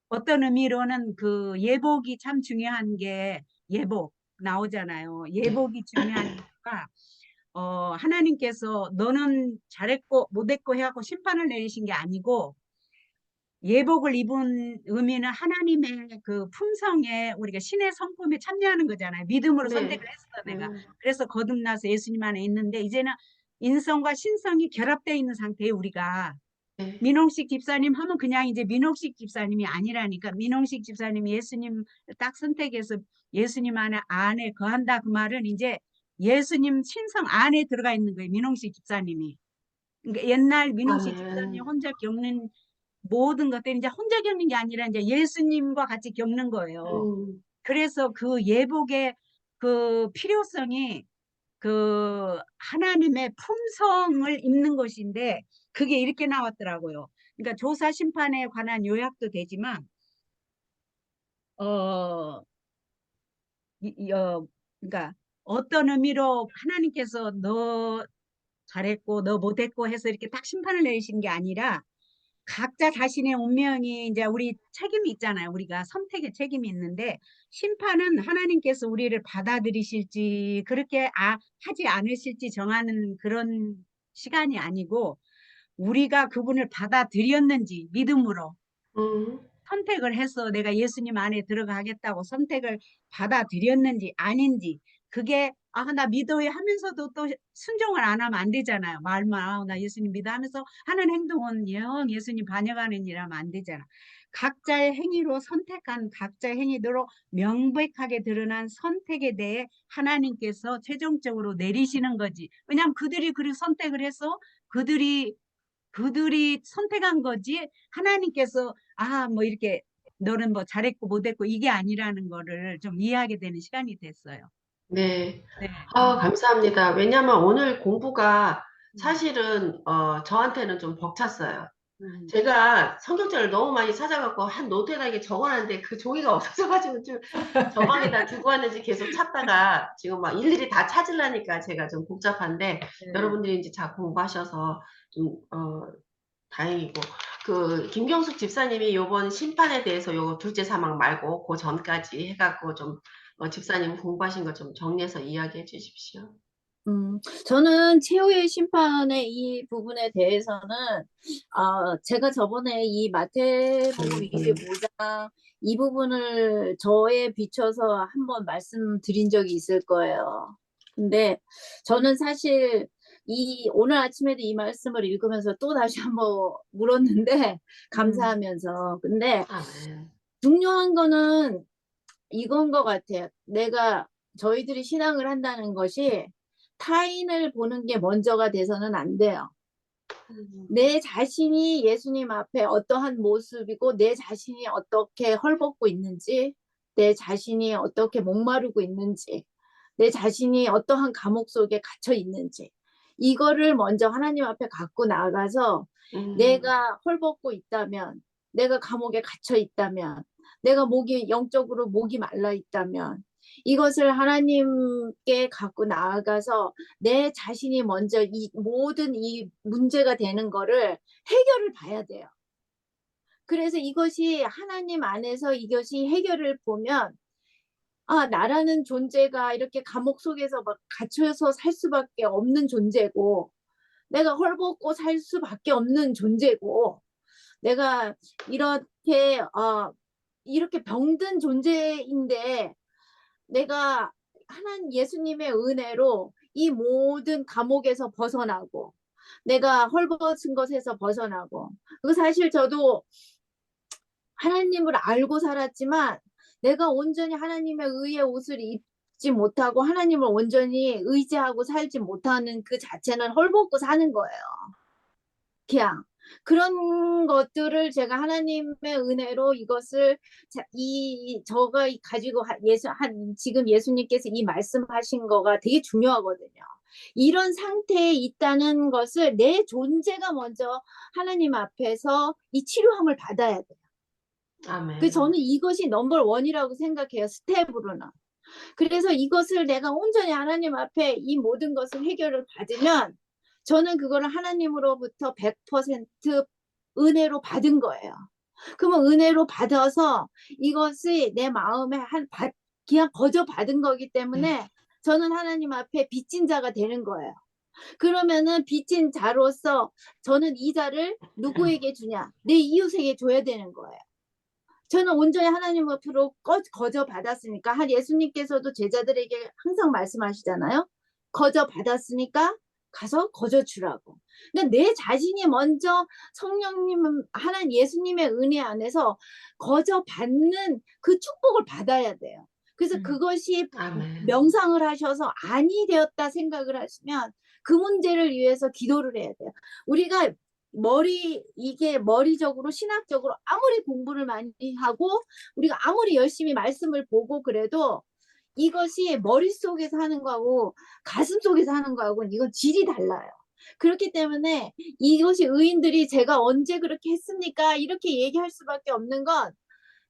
어떤 의미로는 그 예복이 참 중요한 게 예복 나오잖아요. 예복이 중요한 이유가 하나님께서 너는 잘했고 못했고 해갖고 심판을 내리신 게 아니고 예복을 입은 의미는 하나님의 그 품성에 우리가 신의 성품에 참여하는 거잖아요. 믿음으로 네. 선택을 했어 내가. 그래서 거듭나서 예수님 안에 있는데 이제는 인성과 신성이 결합되어 있는 상태에 우리가 네. 민홍식 집사님 하면 그냥 이제 민홍식 집사님이 아니라니까 민홍식 집사님이 예수님 딱 선택해서 예수님 안에 거한다 그 말은 이제 예수님 신성 안에 들어가 있는 거예요. 민홍식 집사님이. 그러니까 옛날 민홍식 집사님 아멘. 혼자 겪는 모든 것들이 이제 혼자 겪는 게 아니라 이제 예수님과 같이 겪는 거예요. 그래서 그 예복의 그 필요성이 그 하나님의 품성을 입는 것인데 그게 이렇게 나왔더라고요. 그러니까 조사 심판에 관한 요약도 되지만 어, 그러니까 어떤 의미로 하나님께서 너 잘했고 너 못했고 해서 이렇게 딱 심판을 내리신 게 아니라 각자 자신의 운명이 이제 우리 책임이 있잖아요. 우리가 선택의 책임이 있는데 심판은 하나님께서 우리를 받아들이실지 그렇게 하지 않으실지 정하는 그런 시간이 아니고 우리가 그분을 받아들였는지 믿음으로 음. 선택을 해서 내가 예수님 안에 들어가겠다고 선택을 받아들였는지 아닌지 그게 나 믿어요 하면서도 또 순종을 안 하면 안 되잖아요. 말만 나 예수님 믿어 하면서 하는 행동은 영 예수님 반영하는 일하면 안 되잖아. 각자의 행위로 선택한 각자의 행위대로 명백하게 드러난 선택에 대해 하나님께서 최종적으로 내리시는 거지. 왜냐하면 그들이 그렇게 선택을 해서 그들이 선택한 거지 하나님께서 뭐 이렇게 너는 뭐 잘했고 못했고 이게 아니라는 거를 좀 이해하게 되는 시간이 됐어요. 네. 네. 감사합니다. 왜냐면 오늘 공부가 음. 사실은 저한테는 좀 벅찼어요. 음. 제가 성경책을 너무 많이 찾아갖고 한 노트에다가 적어놨는데 그 종이가 없어져가지고 좀 저방에다 두고 왔는지 계속 찾다가 지금 막 일일이 다 찾으려니까 제가 좀 복잡한데 네. 여러분들이 이제 잘 공부하셔서 좀 다행이고 김경숙 집사님이 요번 심판에 대해서 요거 둘째 사망 말고 그 전까지 해갖고 좀 집사님 공부하신 거 좀 정리해서 이야기해 주십시오. 저는 최후의 심판의 이 부분에 대해서는 제가 저번에 이 마태복음 25장 이 부분을 저에 비춰서 한번 말씀드린 적이 있을 거예요. 근데 저는 사실 오늘 아침에도 이 말씀을 읽으면서 또 다시 한번 물었는데 감사하면서 근데 아멘. 중요한 거는 이건 것 같아요. 저희들이 신앙을 한다는 것이 타인을 보는 게 먼저가 돼서는 안 돼요. 내 자신이 예수님 앞에 어떠한 모습이고 내 자신이 어떻게 헐벗고 있는지 내 자신이 어떻게 목마르고 있는지 내 자신이 어떠한 감옥 속에 갇혀 있는지 이거를 먼저 하나님 앞에 갖고 나가서 내가 헐벗고 있다면 내가 감옥에 갇혀 있다면 내가 영적으로 목이 말라 있다면 이것을 하나님께 갖고 나아가서 내 자신이 먼저 이 모든 이 문제가 되는 거를 해결을 봐야 돼요. 그래서 이것이 하나님 안에서 이것이 해결을 보면 나라는 존재가 이렇게 감옥 속에서 막 갇혀서 살 수밖에 없는 존재고 내가 헐벗고 살 수밖에 없는 존재고 내가 이렇게 병든 존재인데 내가 예수님의 은혜로 이 모든 감옥에서 벗어나고 내가 헐벗은 것에서 벗어나고 사실 저도 하나님을 알고 살았지만 내가 온전히 하나님의 의의 옷을 입지 못하고 하나님을 온전히 의지하고 살지 못하는 그 자체는 헐벗고 사는 거예요. 그냥 그런 것들을 제가 하나님의 은혜로 이것을 저가 가지고 지금 예수님께서 이 말씀하신 거가 되게 중요하거든요. 이런 상태에 있다는 것을 내 존재가 먼저 하나님 앞에서 이 치료함을 받아야 돼요. 아멘. 저는 이것이 넘버 원이라고 생각해요. 스텝으로는. 그래서 이것을 내가 온전히 하나님 앞에 이 모든 것을 해결을 받으면 저는 그거를 하나님으로부터 100% 은혜로 받은 거예요. 그러면 은혜로 받아서 이것이 내 마음에 그냥 거저 받은 거기 때문에 저는 하나님 앞에 빚진 자가 되는 거예요. 그러면은 빚진 자로서 저는 이 자를 누구에게 주냐? 내 이웃에게 줘야 되는 거예요. 저는 온전히 하나님 앞으로 거저 받았으니까 예수님께서도 제자들에게 항상 말씀하시잖아요. 거저 받았으니까 가서 거저 주라고. 그러니까 내 자신이 먼저 성령님 예수님의 은혜 안에서 거저 받는 그 축복을 받아야 돼요. 그래서 그것이 아멘. 명상을 하셔서 아니 되었다 생각을 하시면 그 문제를 위해서 기도를 해야 돼요. 우리가 이게 머리적으로 신학적으로 아무리 공부를 많이 하고 우리가 아무리 열심히 말씀을 보고 그래도 이것이 머릿속에서 하는 거하고 가슴 속에서 하는 거하고는 이건 질이 달라요. 그렇기 때문에 이것이 의인들이 제가 언제 그렇게 했습니까? 이렇게 얘기할 수밖에 없는 건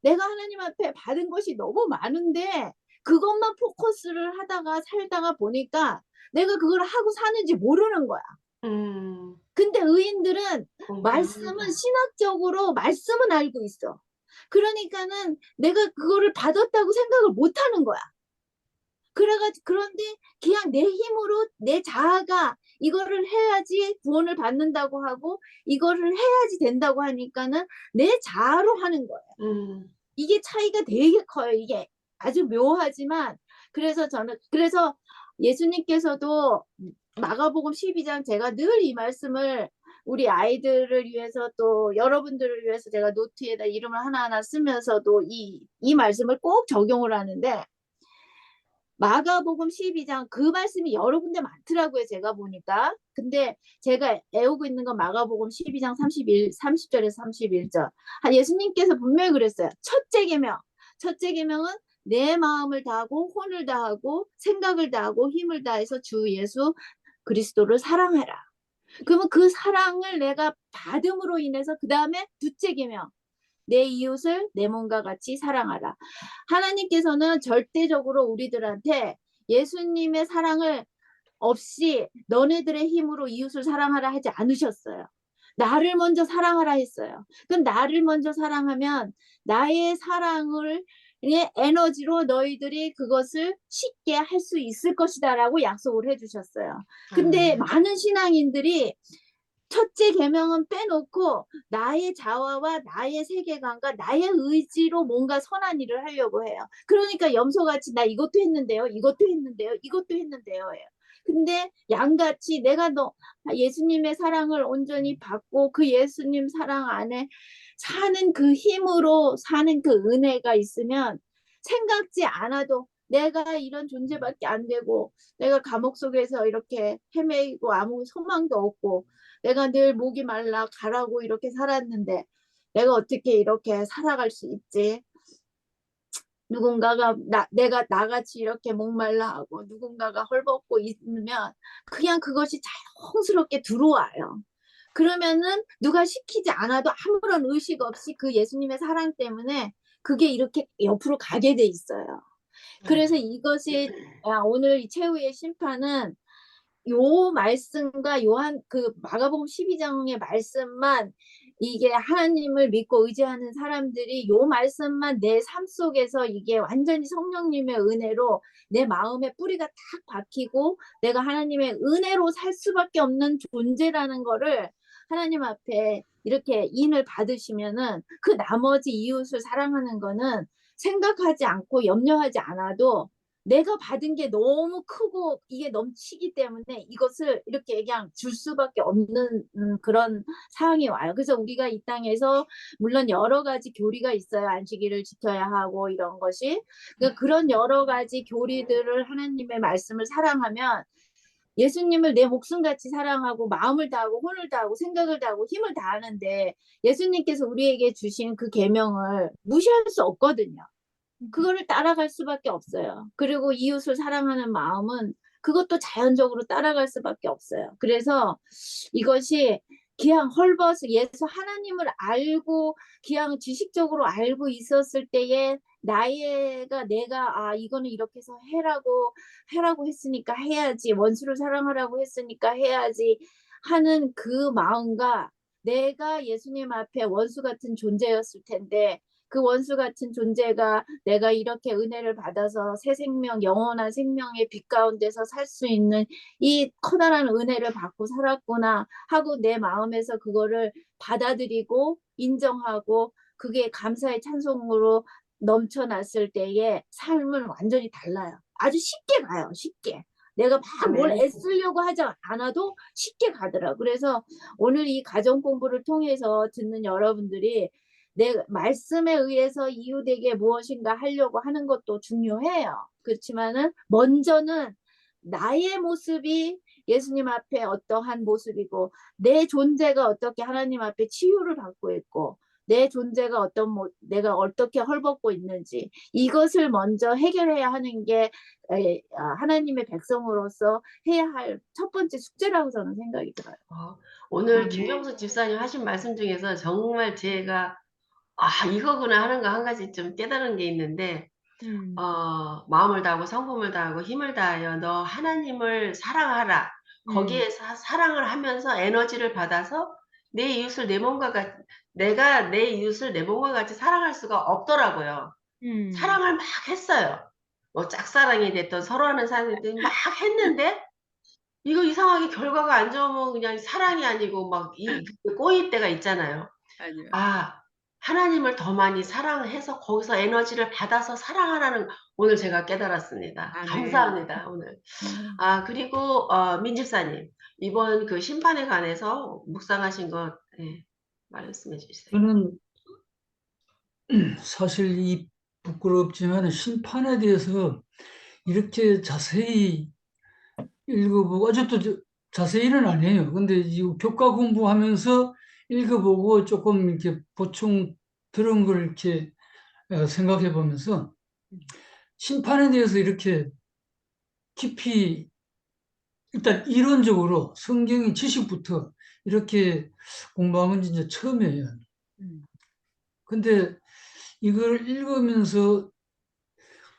내가 하나님 앞에 받은 것이 너무 많은데 그것만 포커스를 하다가 살다가 보니까 내가 그걸 하고 사는지 모르는 거야. 근데 의인들은 말씀은 신학적으로 말씀은 알고 있어. 그러니까는 내가 그거를 받았다고 생각을 못 하는 거야. 그런데 그냥 내 힘으로 내 자아가 이거를 해야지 구원을 받는다고 하고 이거를 해야지 된다고 하니까는 내 자아로 하는 거예요. 이게 차이가 되게 커요. 이게 아주 묘하지만 그래서 예수님께서도 마가복음 12장 제가 늘 이 말씀을 우리 아이들을 위해서 또 여러분들을 위해서 제가 노트에다 이름을 하나하나 쓰면서도 이 말씀을 꼭 적용을 하는데 마가복음 12장 그 말씀이 여러 군데 많더라고요. 제가 보니까. 근데 제가 애우고 있는 건 마가복음 12장 30절에서 31절. 예수님께서 분명히 그랬어요. 첫째 계명은 내 마음을 다하고 혼을 다하고 생각을 다하고 힘을 다해서 주 예수 그리스도를 사랑해라. 그러면 그 사랑을 내가 받음으로 인해서 그 다음에 둘째 계명 내 이웃을 내 몸과 같이 사랑하라. 하나님께서는 절대적으로 우리들한테 예수님의 사랑을 없이 너네들의 힘으로 이웃을 사랑하라 하지 않으셨어요. 나를 먼저 사랑하라 했어요. 그럼 나를 먼저 사랑하면 나의 사랑을 에너지로 너희들이 그것을 쉽게 할 수 있을 것이다 라고 약속을 해주셨어요. 근데 많은 신앙인들이 첫째 계명은 빼놓고 나의 자아와 나의 세계관과 나의 의지로 뭔가 선한 일을 하려고 해요. 그러니까 염소같이 나 이것도 했는데요. 이것도 했는데요. 이것도 했는데요. 해요. 근데 양같이 내가 예수님의 사랑을 온전히 받고 그 예수님 사랑 안에 사는 그 힘으로 사는 그 은혜가 있으면 생각지 않아도 내가 이런 존재밖에 안 되고 내가 감옥 속에서 이렇게 헤매이고 아무 소망도 없고 내가 늘 목이 말라 가라고 이렇게 살았는데 내가 어떻게 이렇게 살아갈 수 있지? 누군가가 내가 나같이 이렇게 목말라 하고 누군가가 헐벗고 있으면 그냥 그것이 자연스럽게 들어와요. 그러면은 누가 시키지 않아도 아무런 의식 없이 그 예수님의 사랑 때문에 그게 이렇게 옆으로 가게 돼 있어요. 그래서 이것이 오늘 이 최후의 심판은 요 말씀과 요한 그 마가복음 12장의 말씀만 이게 하나님을 믿고 의지하는 사람들이 요 말씀만 내 삶 속에서 이게 완전히 성령님의 은혜로 내 마음에 뿌리가 딱 박히고 내가 하나님의 은혜로 살 수밖에 없는 존재라는 거를 하나님 앞에 이렇게 인을 받으시면은 그 나머지 이웃을 사랑하는 거는 생각하지 않고 염려하지 않아도 내가 받은 게 너무 크고 이게 넘치기 때문에 이것을 이렇게 그냥 줄 수밖에 없는 그런 상황이 와요. 그래서 우리가 이 땅에서 물론 여러 가지 교리가 있어요. 안식일을 지켜야 하고 이런 것이. 그러니까 그런 여러 가지 교리들을 하나님의 말씀을 사랑하면 예수님을 내 목숨같이 사랑하고 마음을 다하고 혼을 다하고 생각을 다하고 힘을 다하는데 예수님께서 우리에게 주신 그 계명을 무시할 수 없거든요. 그거를 따라갈 수밖에 없어요. 그리고 이웃을 사랑하는 마음은 그것도 자연적으로 따라갈 수밖에 없어요. 그래서 이것이 그냥 헐벗어 예수 하나님을 알고 그냥 지식적으로 알고 있었을 때에 내가 이거는 이렇게 해서 해라고 했으니까 해야지 원수를 사랑하라고 했으니까 해야지 하는 그 마음과 내가 예수님 앞에 원수 같은 존재였을 텐데 그 원수 같은 존재가 내가 이렇게 은혜를 받아서 새 생명, 영원한 생명의 빛 가운데서 살 수 있는 이 커다란 은혜를 받고 살았구나 하고 내 마음에서 그거를 받아들이고 인정하고 그게 감사의 찬송으로 넘쳐났을 때의 삶은 완전히 달라요. 아주 쉽게 가요. 쉽게. 내가 막 뭘 애쓰려고 하지 않아도 쉽게 가더라. 그래서 오늘 이 가정 공부를 통해서 듣는 여러분들이 내 말씀에 의해서 이웃에게 무엇인가 하려고 하는 것도 중요해요. 그렇지만은 먼저는 나의 모습이 예수님 앞에 어떠한 모습이고 내 존재가 어떻게 하나님 앞에 치유를 받고 있고 내 존재가 내가 어떻게 헐벗고 있는지 이것을 먼저 해결해야 하는 게 하나님의 백성으로서 해야 할 첫 번째 숙제라고 저는 생각이 들어요. 오늘 김경수 집사님 하신 말씀 중에서 정말 제가 이거구나 하는 거 한 가지 좀 깨달은 게 있는데 마음을 다하고 성품을 다하고 힘을 다하여 너 하나님을 사랑하라. 거기에 사랑을 하면서 에너지를 받아서 내 이웃을 내 몸과 같이 내가 내 이웃을 내 몸과 같이 사랑할 수가 없더라고요. 사랑을 막 했어요. 뭐 짝사랑이 됐던 서로 하는 사람들이 막 했는데 이거 이상하게 결과가 안 좋으면 그냥 사랑이 아니고 막 꼬일 때가 있잖아요. 하나님을 더 많이 사랑해서 거기서 에너지를 받아서 사랑하라는 오늘 제가 깨달았습니다. 감사합니다, 오늘. 그리고 민집사님 이번 그 심판에 관해서 묵상하신 것 말씀해 주세요. 저는 사실 이 부끄럽지만 심판에 대해서 이렇게 자세히 읽어보고, 어제도 자세히는 아니에요. 근데 이 교과 공부하면서 읽어보고 조금 이렇게 보충 들은 걸 이렇게 생각해 보면서 심판에 대해서 이렇게 깊이 일단 이론적으로 성경의 지식부터 이렇게 공부한 건 진짜 처음이에요. 음. 근데 이걸 읽으면서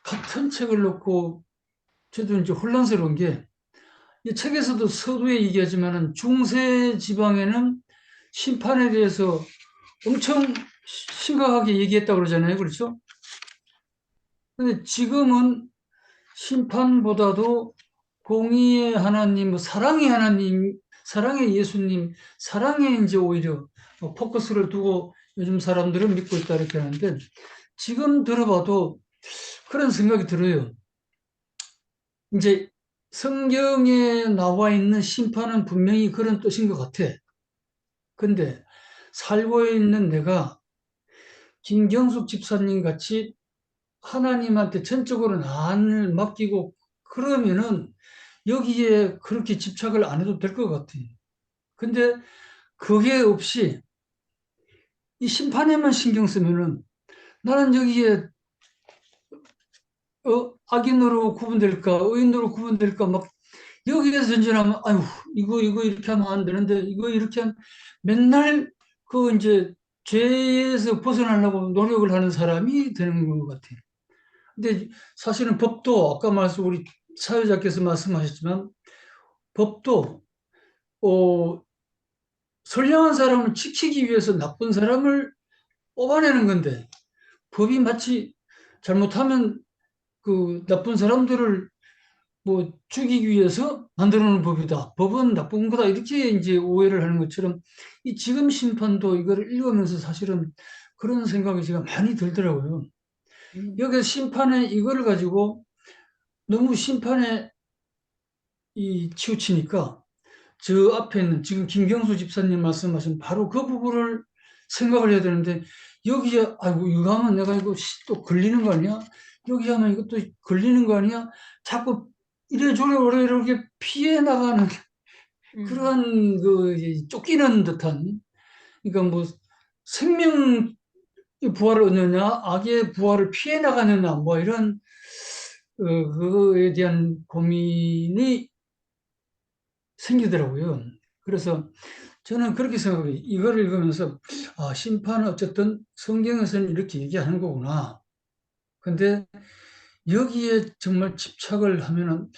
같은 책을 놓고 저도 이제 혼란스러운 게 이 책에서도 서두에 얘기하지만은 중세 지방에는 심판에 대해서 엄청 심각하게 얘기했다고 그러잖아요. 그렇죠? 근데 지금은 심판보다도 공의의 하나님, 뭐 사랑의 하나님, 사랑의 예수님, 사랑에 이제 오히려 포커스를 두고 요즘 사람들은 믿고 있다 이렇게 하는데 지금 들어봐도 그런 생각이 들어요. 이제 성경에 나와 있는 심판은 분명히 그런 뜻인 것 같아. 근데 살고 있는 내가 김경숙 집사님 같이 하나님한테 전적으로 나를 맡기고 그러면은 여기에 그렇게 집착을 안 해도 될 것 같아요. 근데 그게 없이 이 심판에만 신경 쓰면은 나는 여기에 악인으로 구분될까, 의인으로 구분될까, 막 여기에서 전전하면, 아유, 이거 이렇게 하면 안 되는데, 이거 이렇게 하면 맨날 그 이제 죄에서 벗어나려고 노력을 하는 사람이 되는 것 같아요. 근데 사실은 법도 아까 우리 사회자께서 말씀하셨지만 법도 어, 선량한 사람을 지키기 위해서 나쁜 사람을 뽑아내는 건데 법이 마치 잘못하면 그 나쁜 사람들을 뭐 죽이기 위해서 만들어 놓은 법이다. 법은 나쁜 거다. 이렇게 이제 오해를 하는 것처럼 이 지금 심판도 이거를 읽으면서 사실은 그런 생각이 제가 많이 들더라고요. 여기 심판에 이거를 가지고 너무 심판에 치우치니까 저 앞에 있는 지금 김경수 집사님 말씀하신 바로 그 부분을 생각을 해야 되는데 여기에 아이고 이거 하면 내가 이거 또 걸리는 거 아니야? 여기 하면 이것도 걸리는 거 아니야? 자꾸 이래저래 이렇게 피해 나가는 그러한 쫓기는 듯한 그러니까 뭐 생명의 부활을 얻느냐 악의 부활을 피해 나가느냐 뭐 이런 그거에 대한 고민이 생기더라고요. 그래서 저는 그렇게 생각해요. 이걸 읽으면서 심판은 어쨌든 성경에서는 이렇게 얘기하는 거구나. 근데 여기에 정말 집착을 하면은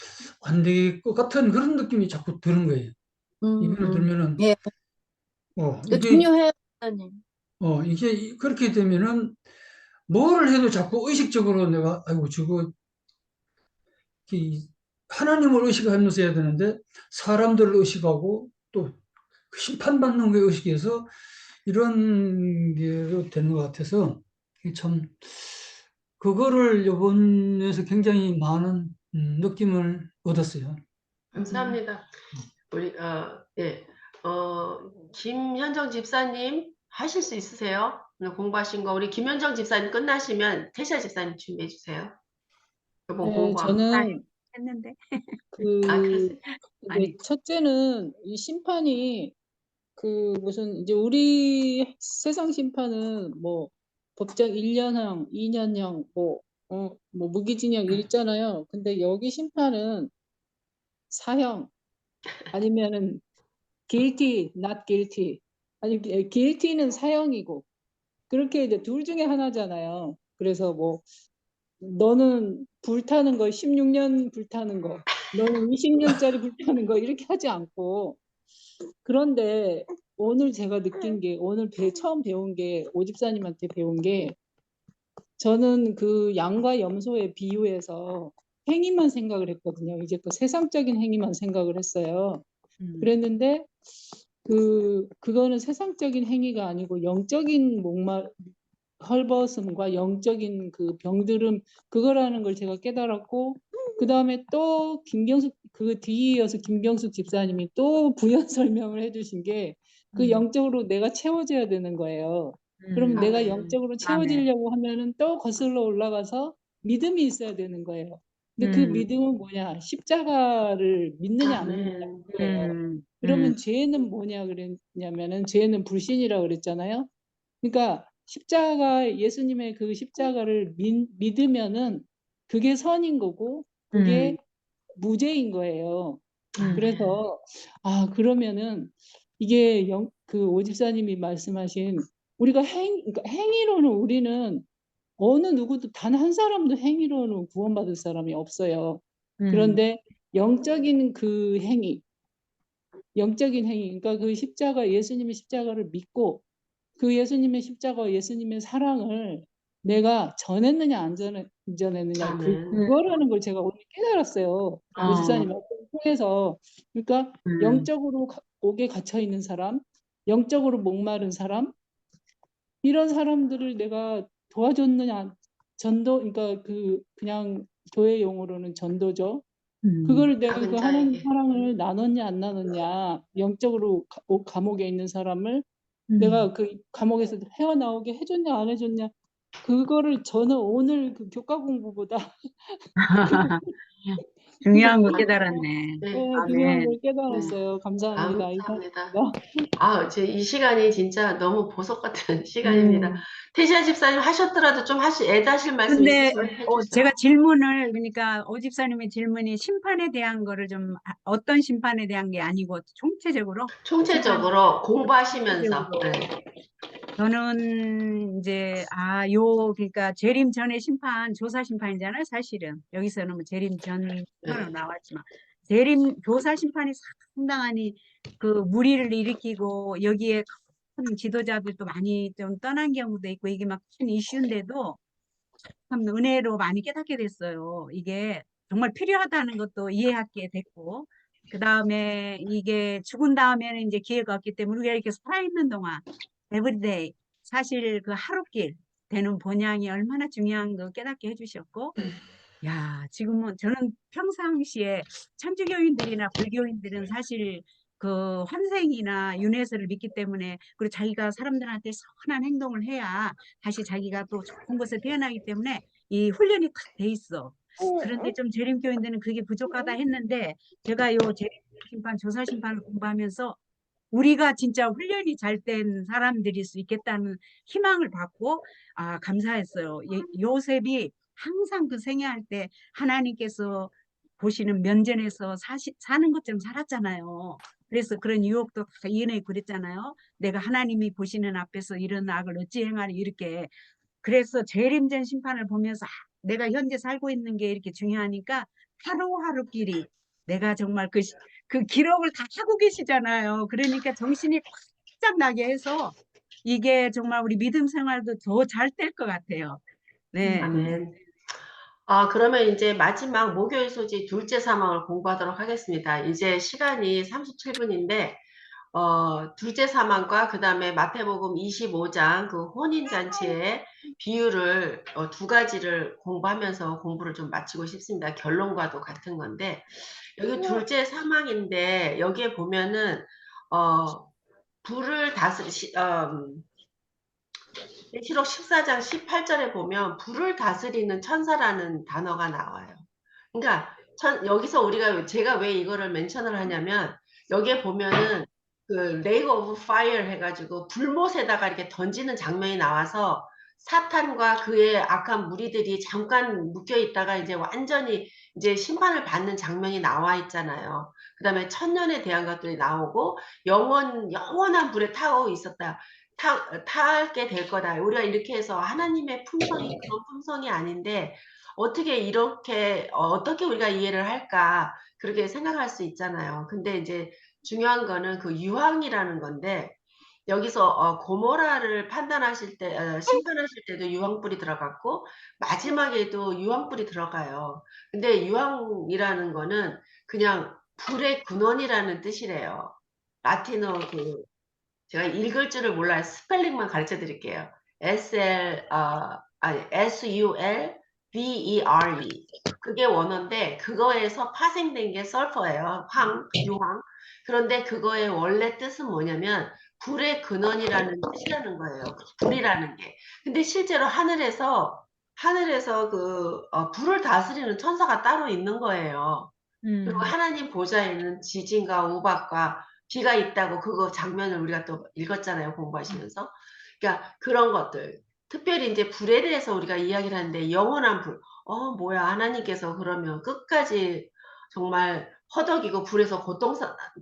안 될 것 같은 그런 느낌이 자꾸 드는 거예요. 이거를 들면은 예, 그 이게 중요해요, 목사님. 이게 그렇게 되면은 뭘 해도 자꾸 의식적으로 내가 아이고 저거 하나님을 의식하면서 해야 되는데 사람들을 의식하고 또 심판받는 걸 의식해서 이런 게 되는 것 같아서 참 그거를 이번에서 굉장히 많은 느낌을 얻었어요. 감사합니다. 우리 예. 김현정 집사님 하실 수 있으세요? 오늘 공부하신 거 우리 김현정 집사님 끝나시면 태샤 집사님 준비해 주세요. 이번 네, 공부한 거. 저는 했는데. 그 그러세요. 이제 아니. 첫째는 이 심판이 그 무슨 이제 우리 세상 심판은 뭐 법정 1년형, 2년형, 뭐 무기징역 있잖아요. 근데 여기 심판은 사형 아니면은 guilty, not guilty. 아니 guilty는 사형이고 그렇게 이제 둘 중에 하나잖아요. 그래서 뭐 너는 불타는 거 16년 불타는 거, 너는 20년짜리 불타는 거 이렇게 하지 않고 그런데 오늘 제가 느낀 게 오늘 처음 배운 게 오집사님한테 배운 게 저는 그 양과 염소의 비유에서 행위만 생각을 했거든요. 이제 그 세상적인 행위만 생각을 했어요. 그랬는데 그거는 세상적인 행위가 아니고 영적인 헐벗음과 영적인 그 병들음 그거라는 걸 제가 깨달았고 그 다음에 또 김경숙 그 뒤에 이어서 김경숙 집사님이 또 부연 설명을 해주신 게 그 영적으로 내가 채워져야 되는 거예요. 그러면 내가 아멘. 영적으로 채워지려고 하면은 또 거슬러 올라가서 믿음이 있어야 되는 거예요. 근데 그 음, 믿음은 뭐냐? 십자가를 믿느냐 안 믿느냐 아멘. 그거예요. 음, 그러면 죄는 뭐냐 그랬냐면은 죄는 불신이라고 그랬잖아요. 그러니까 예수님의 그 십자가를 믿으면은 그게 선인 거고 음, 그게 무죄인 거예요. 음, 아멘. 그래서 그러면은 이게 그 오집사님이 말씀하신 우리가 그러니까 행위로는 우리는 어느 누구도 단 한 사람도 행위로는 구원받을 사람이 없어요. 음, 그런데 영적인 그 행위, 영적인 행위, 그러니까 그 예수님의 십자가를 믿고 그 예수님의 십자가, 예수님의 사랑을 내가 전했느냐 안 전했느냐 아멘. 그거라는 걸 제가 오늘 깨달았어요. 오집사님 어, 말씀을 통해서. 그러니까 음, 영적으로 옥에 갇혀 있는 사람, 영적으로 목마른 사람, 이런 사람들을 내가 도와줬느냐, 그러니까 그냥 교회 용어로는 전도죠. 그거를 내가 작은 그 하나님 자에게. 사랑을 나눴냐 안 나눴냐, 영적으로 감옥에 있는 사람을 음. 내가 그 감옥에서 헤어나오게 해줬냐 안 해줬냐, 그거를 저는 오늘 그 교과 공부보다 그거 중요한 거 아멘. 깨달았네. 네, 중요한 아멘. 걸 깨달았어요. 감사합니다. 감사합니다. 이상입니다. 이 시간이 진짜 너무 보석 같은 시간입니다. 음. 태시아 집사님 하셨더라도 좀 애다실 말씀 근데 있으시면 해주세요. 제가 질문을 그러니까 오 집사님의 질문이 심판에 대한 거를 좀 어떤 심판에 대한 게 아니고 총체적으로 심판 총체적으로 공부하시면서. 총체적으로 네. 저는 이제 그러니까 재림 전의 심판 조사 심판이잖아요 사실은 여기서는 뭐 재림 전 심판으로 네. 나왔지만 재림 조사 심판이 상당히 그 무리를 일으키고 여기에 큰 지도자들도 많이 좀 떠난 경우도 있고 이게 막 큰 이슈인데도 참 은혜로 많이 깨닫게 됐어요. 이게 정말 필요하다는 것도 이해하게 됐고, 그 다음에 이게 죽은 다음에는 이제 기회가 없기 때문에 우리가 이렇게 살아있는 동안, 에브리데이, 사실 그 하루길 되는 본향이 얼마나 중요한 거 깨닫게 해주셨고, 야, 지금은 저는 평상시에 천주교인들이나 불교인들은 사실 그 환생이나 윤회설을 믿기 때문에 그리고 자기가 사람들한테 선한 행동을 해야 다시 자기가 또 좋은 곳에 태어나기 때문에 이 훈련이 탁 돼 있어. 그런데 좀 재림교인들은 그게 부족하다 했는데 제가 요 재림심판, 조사심판을 공부하면서 우리가 진짜 훈련이 잘 된 사람들일 수 있겠다는 희망을 받고 감사했어요. 요셉이 항상 그 생애할 때 하나님께서 보시는 면전에서 사는 것처럼 살았잖아요. 그래서 그런 유혹도 다 이은혜 그랬잖아요. 내가 하나님이 보시는 앞에서 이런 악을 어찌 행하리 이렇게. 그래서 재림전 심판을 보면서 내가 현재 살고 있는 게 이렇게 중요하니까 하루하루 길이 내가 정말 그 기록을 다 하고 계시잖아요. 그러니까 정신이 꽉 나게 해서 이게 정말 우리 믿음 생활도 더 잘 될 것 같아요. 네. 아멘. 그러면 이제 마지막 목요일 소지 둘째 사망을 공부하도록 하겠습니다. 이제 시간이 37분인데, 둘째 사망과 그 다음에 마태복음 25장 그 혼인잔치의 비유를 두 가지를 공부하면서 공부를 좀 마치고 싶습니다. 결론과도 같은 건데, 여기 둘째 사망인데, 여기에 보면은, 불을 계시록 14장 18절에 보면 불을 다스리는 천사라는 단어가 나와요. 그러니까 여기서 제가 왜 이거를 멘션을 하냐면 여기에 보면은 그 레이그 오브 파이어 해가지고 불못에다가 이렇게 던지는 장면이 나와서 사탄과 그의 악한 무리들이 잠깐 묶여 있다가 이제 완전히 이제 심판을 받는 장면이 나와 있잖아요. 그 다음에 천년에 대한 것들이 나오고 영원한 불에 타고 있었다. 타게 될 거다. 우리가 이렇게 해서 하나님의 품성이 그런 품성이 아닌데 어떻게 우리가 이해를 할까 그렇게 생각할 수 있잖아요. 근데 이제 중요한 거는 그 유황이라는 건데 여기서 고모라를 심판하실 때도 유황불이 들어갔고 마지막에도 유황불이 들어가요. 근데 유황이라는 거는 그냥 불의 근원이라는 뜻이래요. 라틴어 제가 읽을 줄을 몰라요. 스펠링만 가르쳐 드릴게요. SULVERE. 그게 원어인데, 그거에서 파생된 게 설퍼예요. 유황. 그런데 그거의 원래 뜻은 뭐냐면, 불의 근원이라는 뜻이라는 거예요. 불이라는 게. 근데 실제로 하늘에서 불을 다스리는 천사가 따로 있는 거예요. 그리고 하나님 보좌에는 지진과 우박과 비가 있다고 그거 장면을 우리가 또 읽었잖아요, 공부하시면서. 그러니까 그런 것들. 특별히 이제 불에 대해서 우리가 이야기를 하는데 영원한 불. 뭐야, 하나님께서 그러면 끝까지 정말 허덕이고 불에서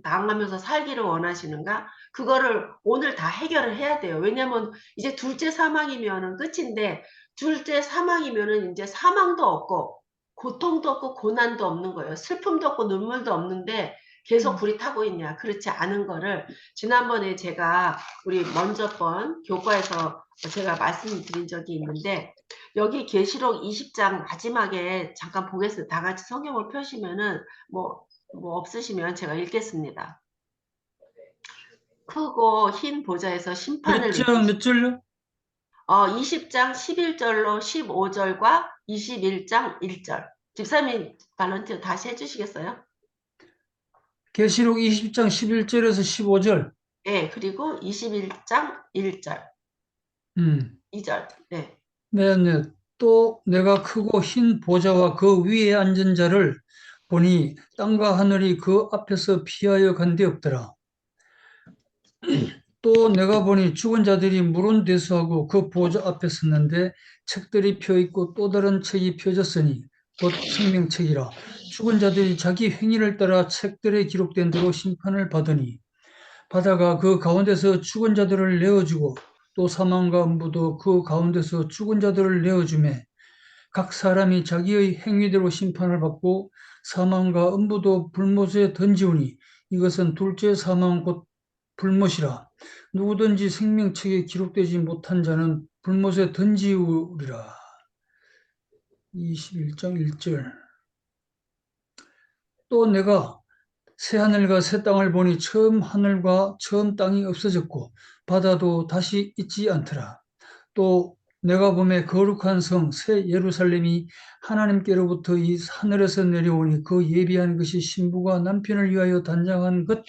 당하면서 살기를 원하시는가? 그거를 오늘 다 해결을 해야 돼요. 왜냐면 이제 둘째 사망이면은 끝인데, 둘째 사망이면은 이제 사망도 없고 고통도 없고 고난도 없는 거예요. 슬픔도 없고 눈물도 없는데 계속 불이 타고 있냐. 그렇지 않은 거를 지난번에 제가 우리 먼저 번 교과에서 제가 말씀드린 적이 있는데, 여기 계시록 20장 마지막에 잠깐 보겠습니다. 다 같이 성경을 펴시면은 뭐 없으시면 제가 읽겠습니다. 크고 흰 보좌에서 심판을 몇 절요? 20장 11절로 15절과 21장 1절. 집사님 발런티어 다시 해주시겠어요? 계시록 20장 11절에서 15절. 네, 그리고 21장 1절, 음. 2절. 네. 네. 또 내가 크고 흰 보좌와 그 위에 앉은 자를 보니 땅과 하늘이 그 앞에서 피하여 간데 없더라. 또 내가 보니 죽은 자들이 물은 대수하고 그 보좌 앞에 섰는데 책들이 펴 있고 또 다른 책이 펴졌으니 곧 생명책이라. 죽은 자들이 자기 행위를 따라 책들에 기록된 대로 심판을 받으니 바다가 그 가운데서 죽은 자들을 내어주고 또 사망과 음부도 그 가운데서 죽은 자들을 내어주매 각 사람이 자기의 행위대로 심판을 받고 사망과 음부도 불못에 던지우니 이것은 둘째 사망 곧 불못이라. 누구든지 생명책에 기록되지 못한 자는 불못에 던지우리라. 21장 1절. 또 내가 새 하늘과 새 땅을 보니 처음 하늘과 처음 땅이 없어졌고 바다도 다시 있지 않더라. 또 내가 보매 거룩한 성 새 예루살렘이 하나님께로부터 이 하늘에서 내려오니 그 예비한 것이 신부가 남편을 위하여 단장한 것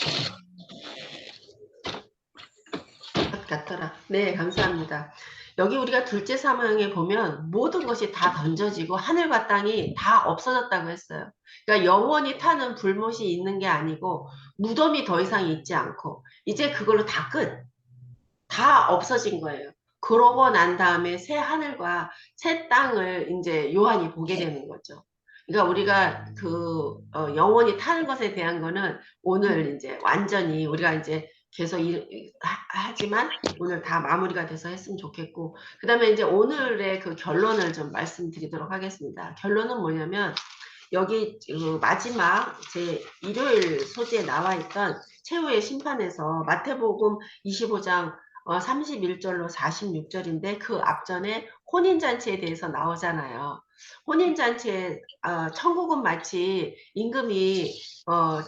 같더라. 네, 감사합니다. 여기 우리가 둘째 사망에 보면 모든 것이 다 던져지고 하늘과 땅이 다 없어졌다고 했어요. 그러니까 영원히 타는 불못이 있는 게 아니고 무덤이 더 이상 있지 않고 이제 그걸로 다 끝. 다 없어진 거예요. 그러고 난 다음에 새 하늘과 새 땅을 이제 요한이 보게 되는 거죠. 그러니까 우리가 영원히 타는 것에 대한 거는 오늘 이제 완전히 우리가 이제 계속 하지만 오늘 다 마무리가 돼서 했으면 좋겠고, 그 다음에 이제 오늘의 그 결론을 좀 말씀드리도록 하겠습니다. 결론은 뭐냐면 여기 마지막 제 일요일 소재에 나와 있던 최후의 심판에서 마태복음 25장 31절로 46절인데 그 앞전에 혼인잔치에 대해서 나오잖아요. 혼인잔치에 천국은 마치 임금이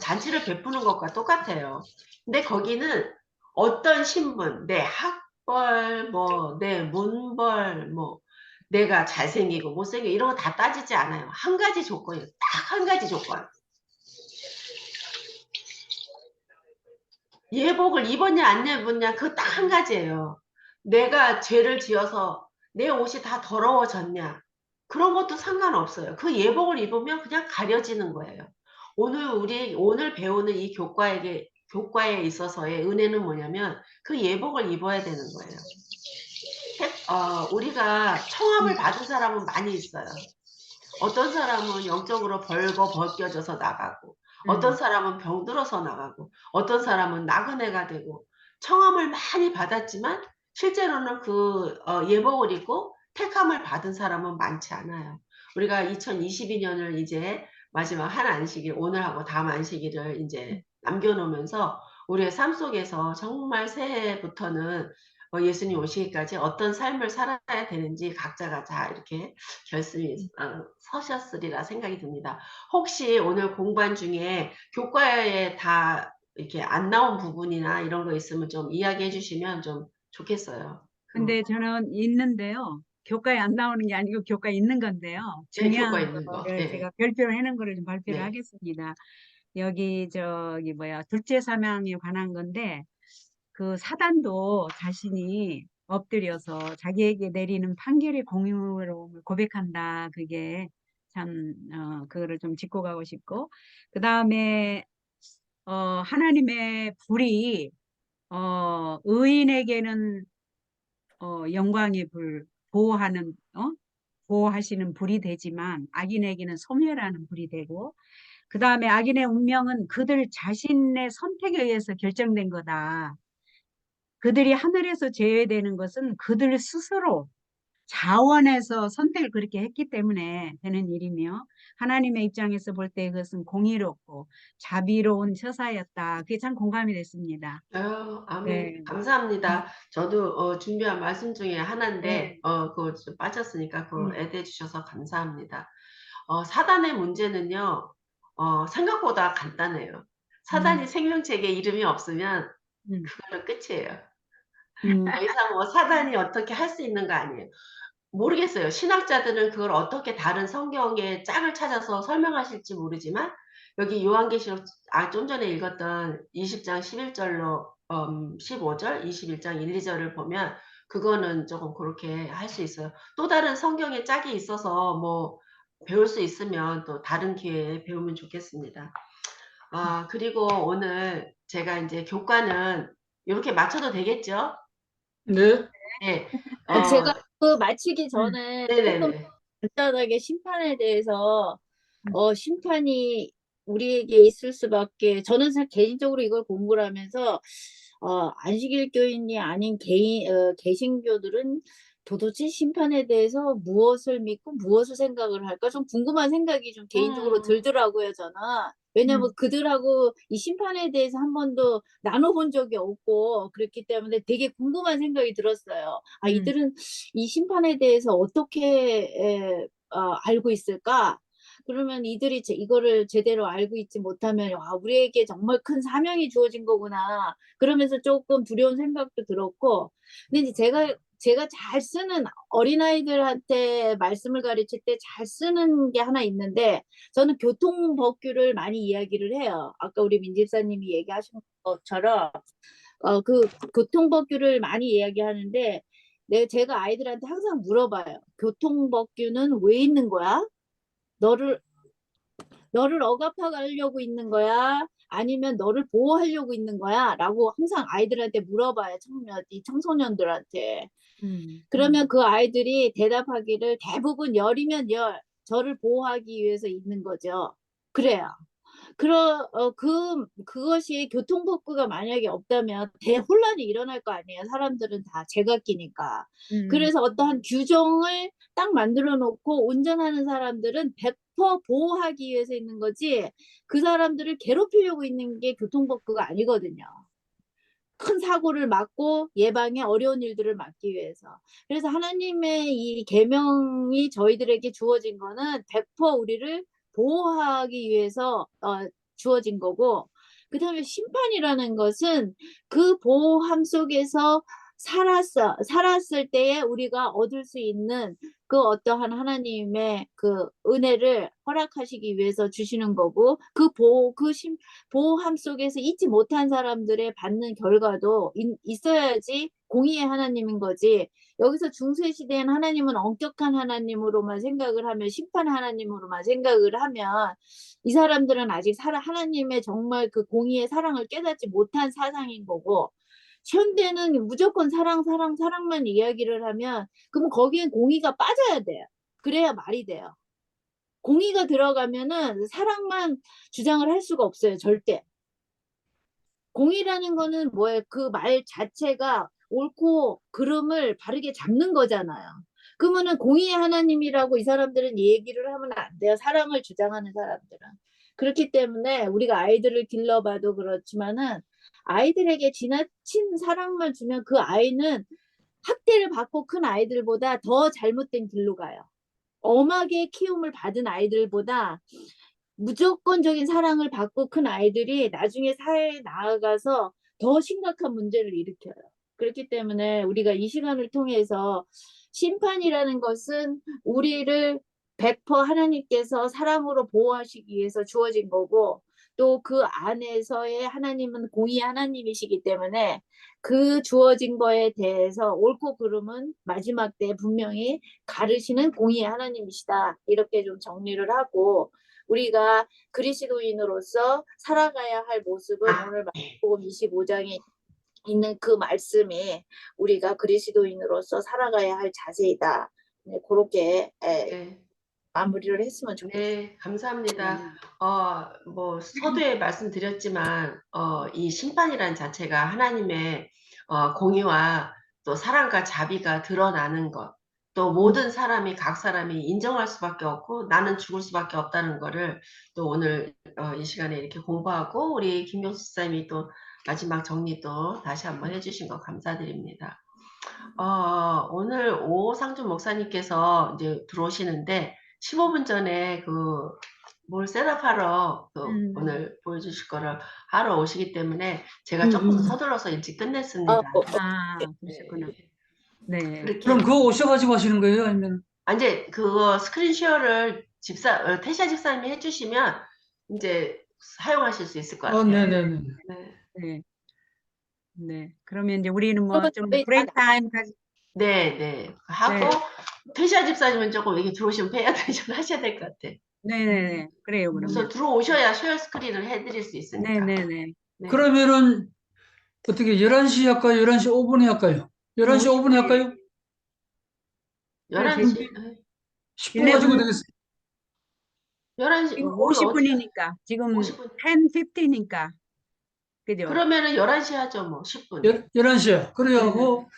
잔치를 베푸는 것과 똑같아요. 근데 거기는 어떤 신분, 내 학벌, 내 문벌, 내가 잘생기고 못생기고 이런 거 다 따지지 않아요. 한 가지 조건이에요. 딱 한 가지 조건. 예복을 입었냐 안 입었냐 그 딱 한 가지예요. 내가 죄를 지어서 내 옷이 다 더러워졌냐 그런 것도 상관없어요. 그 예복을 입으면 그냥 가려지는 거예요. 오늘 배우는 이 교과에 있어서의 은혜는 뭐냐면 그 예복을 입어야 되는 거예요. 우리가 청함을 받은 사람은 많이 있어요. 어떤 사람은 영적으로 벗겨져서 나가고, 어떤 사람은 병들어서 나가고, 어떤 사람은 나그네가 되고, 청함을 많이 받았지만 실제로는 예복을 입고 택함을 받은 사람은 많지 않아요. 우리가 2022년을 이제 마지막 한 안식일, 오늘하고 다음 안식일을 이제 남겨놓으면서 우리의 삶 속에서 정말 새해부터는 예수님 오시기까지 어떤 삶을 살아야 되는지 각자가 다 이렇게 결심이 서셨으리라 생각이 듭니다. 혹시 오늘 공부한 중에 교과에 다 이렇게 안 나온 부분이나 이런 거 있으면 좀 이야기해 주시면 좀 좋겠어요. 근데 저는 있는데요. 교과에 안 나오는 게 아니고 교과에 있는 건데요. 네, 교과 중요한 있는 거. 거를 네. 제가 별표를 해놓은 거를 좀 발표를 네. 하겠습니다. 여기 둘째 사망에 관한 건데 그 사단도 자신이 엎드려서 자기에게 내리는 판결의 공의로움을 고백한다. 그게 참 그거를 좀 짚고 가고 싶고, 그 다음에 하나님의 불이 의인에게는 영광의 불, 보호하시는 불이 되지만 악인에게는 소멸하는 불이 되고, 그 다음에 악인의 운명은 그들 자신의 선택에 의해서 결정된 거다. 그들이 하늘에서 제외되는 것은 그들 스스로 자원해서 선택을 그렇게 했기 때문에 되는 일이며, 하나님의 입장에서 볼 때 그것은 공의롭고 자비로운 처사였다. 그게 참 공감이 됐습니다. 아멘. 네, 감사합니다. 저도 준비한 말씀 중에 하나인데, 네, 그거 좀 빠졌으니까 그거 음, 애드해 주셔서 감사합니다. 사단의 문제는요, 생각보다 간단해요. 사단이 음, 생명체에게 이름이 없으면 음, 그걸로 끝이에요. 음, 더 이상 뭐 사단이 어떻게 할 수 있는 거 아니에요. 모르겠어요. 신학자들은 그걸 어떻게 다른 성경의 짝을 찾아서 설명하실지 모르지만, 여기 요한계시록, 좀 전에 읽었던 20장 11절로 15절, 21장 1, 2절을 보면 그거는 조금 그렇게 할 수 있어요. 또 다른 성경의 짝이 있어서 뭐 배울 수 있으면 또 다른 기회에 배우면 좋겠습니다. 그리고 오늘 제가 이제 교과는 이렇게 맞춰도 되겠죠? 네. 네. 제가 그 마치기 음, 전에 조금 네네네. 간단하게 심판에 대해서 음, 심판이 우리에게 있을 수밖에, 저는 개인적으로 이걸 공부를 하면서 안식일 교인이 아닌 개신교들은 도대체 심판에 대해서 무엇을 믿고 무엇을 생각을 할까 좀 궁금한 생각이 좀 개인적으로 음, 들더라고요, 저는. 왜냐면 음, 그들하고 이 심판에 대해서 한 번도 나눠본 적이 없고 그랬기 때문에 되게 궁금한 생각이 들었어요. 음, 이들은 이 심판에 대해서 어떻게 알고 있을까? 그러면 이들이 이거를 제대로 알고 있지 못하면 우리에게 정말 큰 사명이 주어진 거구나. 그러면서 조금 두려운 생각도 들었고, 근데 이제 제가 잘 쓰는, 어린아이들한테 말씀을 가르칠 때 잘 쓰는 게 하나 있는데, 저는 교통법규를 많이 이야기를 해요. 아까 우리 민집사님이 얘기하신 것처럼 그 교통법규를 많이 이야기하는데, 제가 아이들한테 항상 물어봐요. 교통법규는 왜 있는 거야? 너를 억압하려고 있는 거야? 아니면 너를 보호하려고 있는 거야? 라고 항상 아이들한테 물어봐요. 이 청소년들한테. 그러면 그 아이들이 대답하기를 대부분 열이면 열, 저를 보호하기 위해서 있는 거죠. 그래요. 그것이 교통법규가 만약에 없다면 대혼란이 일어날 거 아니에요. 사람들은 다 제각기니까. 음, 그래서 어떠한 규정을 딱 만들어 놓고 운전하는 사람들은 100% 보호하기 위해서 있는 거지, 그 사람들을 괴롭히려고 있는 게 교통법규가 아니거든요. 큰 사고를 막고 예방에 어려운 일들을 막기 위해서. 그래서 하나님의 이 계명이 저희들에게 주어진 거는 100% 우리를 보호하기 위해서 주어진 거고, 그 다음에 심판이라는 것은 그 보호함 속에서 살았을 때에 우리가 얻을 수 있는 그 어떠한 하나님의 그 은혜를 허락하시기 위해서 주시는 거고, 보호함 속에서 잊지 못한 사람들의 받는 결과도 있어야지 공의의 하나님인 거지. 여기서 중세시대엔 하나님은 엄격한 하나님으로만 생각을 하면, 심판 하나님으로만 생각을 하면, 이 사람들은 아직 하나님의 정말 그 공의의 사랑을 깨닫지 못한 사상인 거고, 현대는 무조건 사랑만 이야기를 하면, 그럼 거기엔 공의가 빠져야 돼요. 그래야 말이 돼요. 공의가 들어가면은 사랑만 주장을 할 수가 없어요, 절대. 공의라는 거는 뭐예요? 그 말 자체가 옳고 그름을 바르게 잡는 거잖아요. 그러면은 공의의 하나님이라고 이 사람들은 얘기를 하면 안 돼요. 사랑을 주장하는 사람들은. 그렇기 때문에 우리가 아이들을 길러봐도 그렇지만은, 아이들에게 지나친 사랑만 주면 그 아이는 학대를 받고 큰 아이들보다 더 잘못된 길로 가요. 엄하게 키움을 받은 아이들보다 무조건적인 사랑을 받고 큰 아이들이 나중에 사회에 나아가서 더 심각한 문제를 일으켜요. 그렇기 때문에 우리가 이 시간을 통해서 심판이라는 것은 우리를 100% 하나님께서 사랑으로 보호하시기 위해서 주어진 거고, 또 그 안에서의 하나님은 공의 하나님이시기 때문에 그 주어진 거에 대해서 옳고 그름은 마지막 때 분명히 가르시는 공의 하나님이시다. 이렇게 좀 정리를 하고 우리가 그리스도인으로서 살아가야 할 모습은 오늘 마태복음 25장에 있는 그 말씀이 우리가 그리스도인으로서 살아가야 할 자세이다. 네, 그렇게 네. 마무리를 했으면 좋겠어요. 네, 감사합니다. 뭐, 서두에 말씀드렸지만, 이 심판이란 자체가 하나님의 공의와 또 사랑과 자비가 드러나는 것, 또 모든 사람이, 각 사람이 인정할 수밖에 없고, 나는 죽을 수밖에 없다는 거를 또 오늘 이 시간에 이렇게 공부하고, 우리 김용수 선생님이 또 마지막 정리도 다시 한번 해주신 거 감사드립니다. 오늘 오상준 목사님께서 이제 들어오시는데, 15분 전에 뭘 셋업하러 오늘 보여주실 거를 하러 오시기 때문에 제가 조금 서둘러서 일찍 끝냈습니다. 아, 그러셨구나. 네. 그렇게 그럼 그거 오셔가지고 하시는 거예요? 아니면 이제 그거 스크린 쉐어를 태시아 집사님이 해주시면 이제 사용하실 수 있을 것 같아요. 네네네. 네, 네. 네. 그러면 이제 우리는 뭐 그러면 좀 저희 브레이크 타임 가지. 네. 하고 네. 태시아 집사님은 조금 이렇게 들어오시면 페이어테이션 하셔야 될 것 같아. 네네네. 그래요, 우선 그러면. 들어오셔야 쉐어 스크린을 해드릴 수 있으니까. 네네네. 네. 그러면은 어떻게 11시 할까요? 11시 5분에 할까요? 11시 5분에 할까요? 11시, 10분 가지고 11, 되겠어요. 11시, 지금 우리 어디, 50분이니까. 지금 50분. 10:50니까. 그죠? 그러면은 11시 하죠, 뭐, 10분. 11시요. 그래야 네. 하고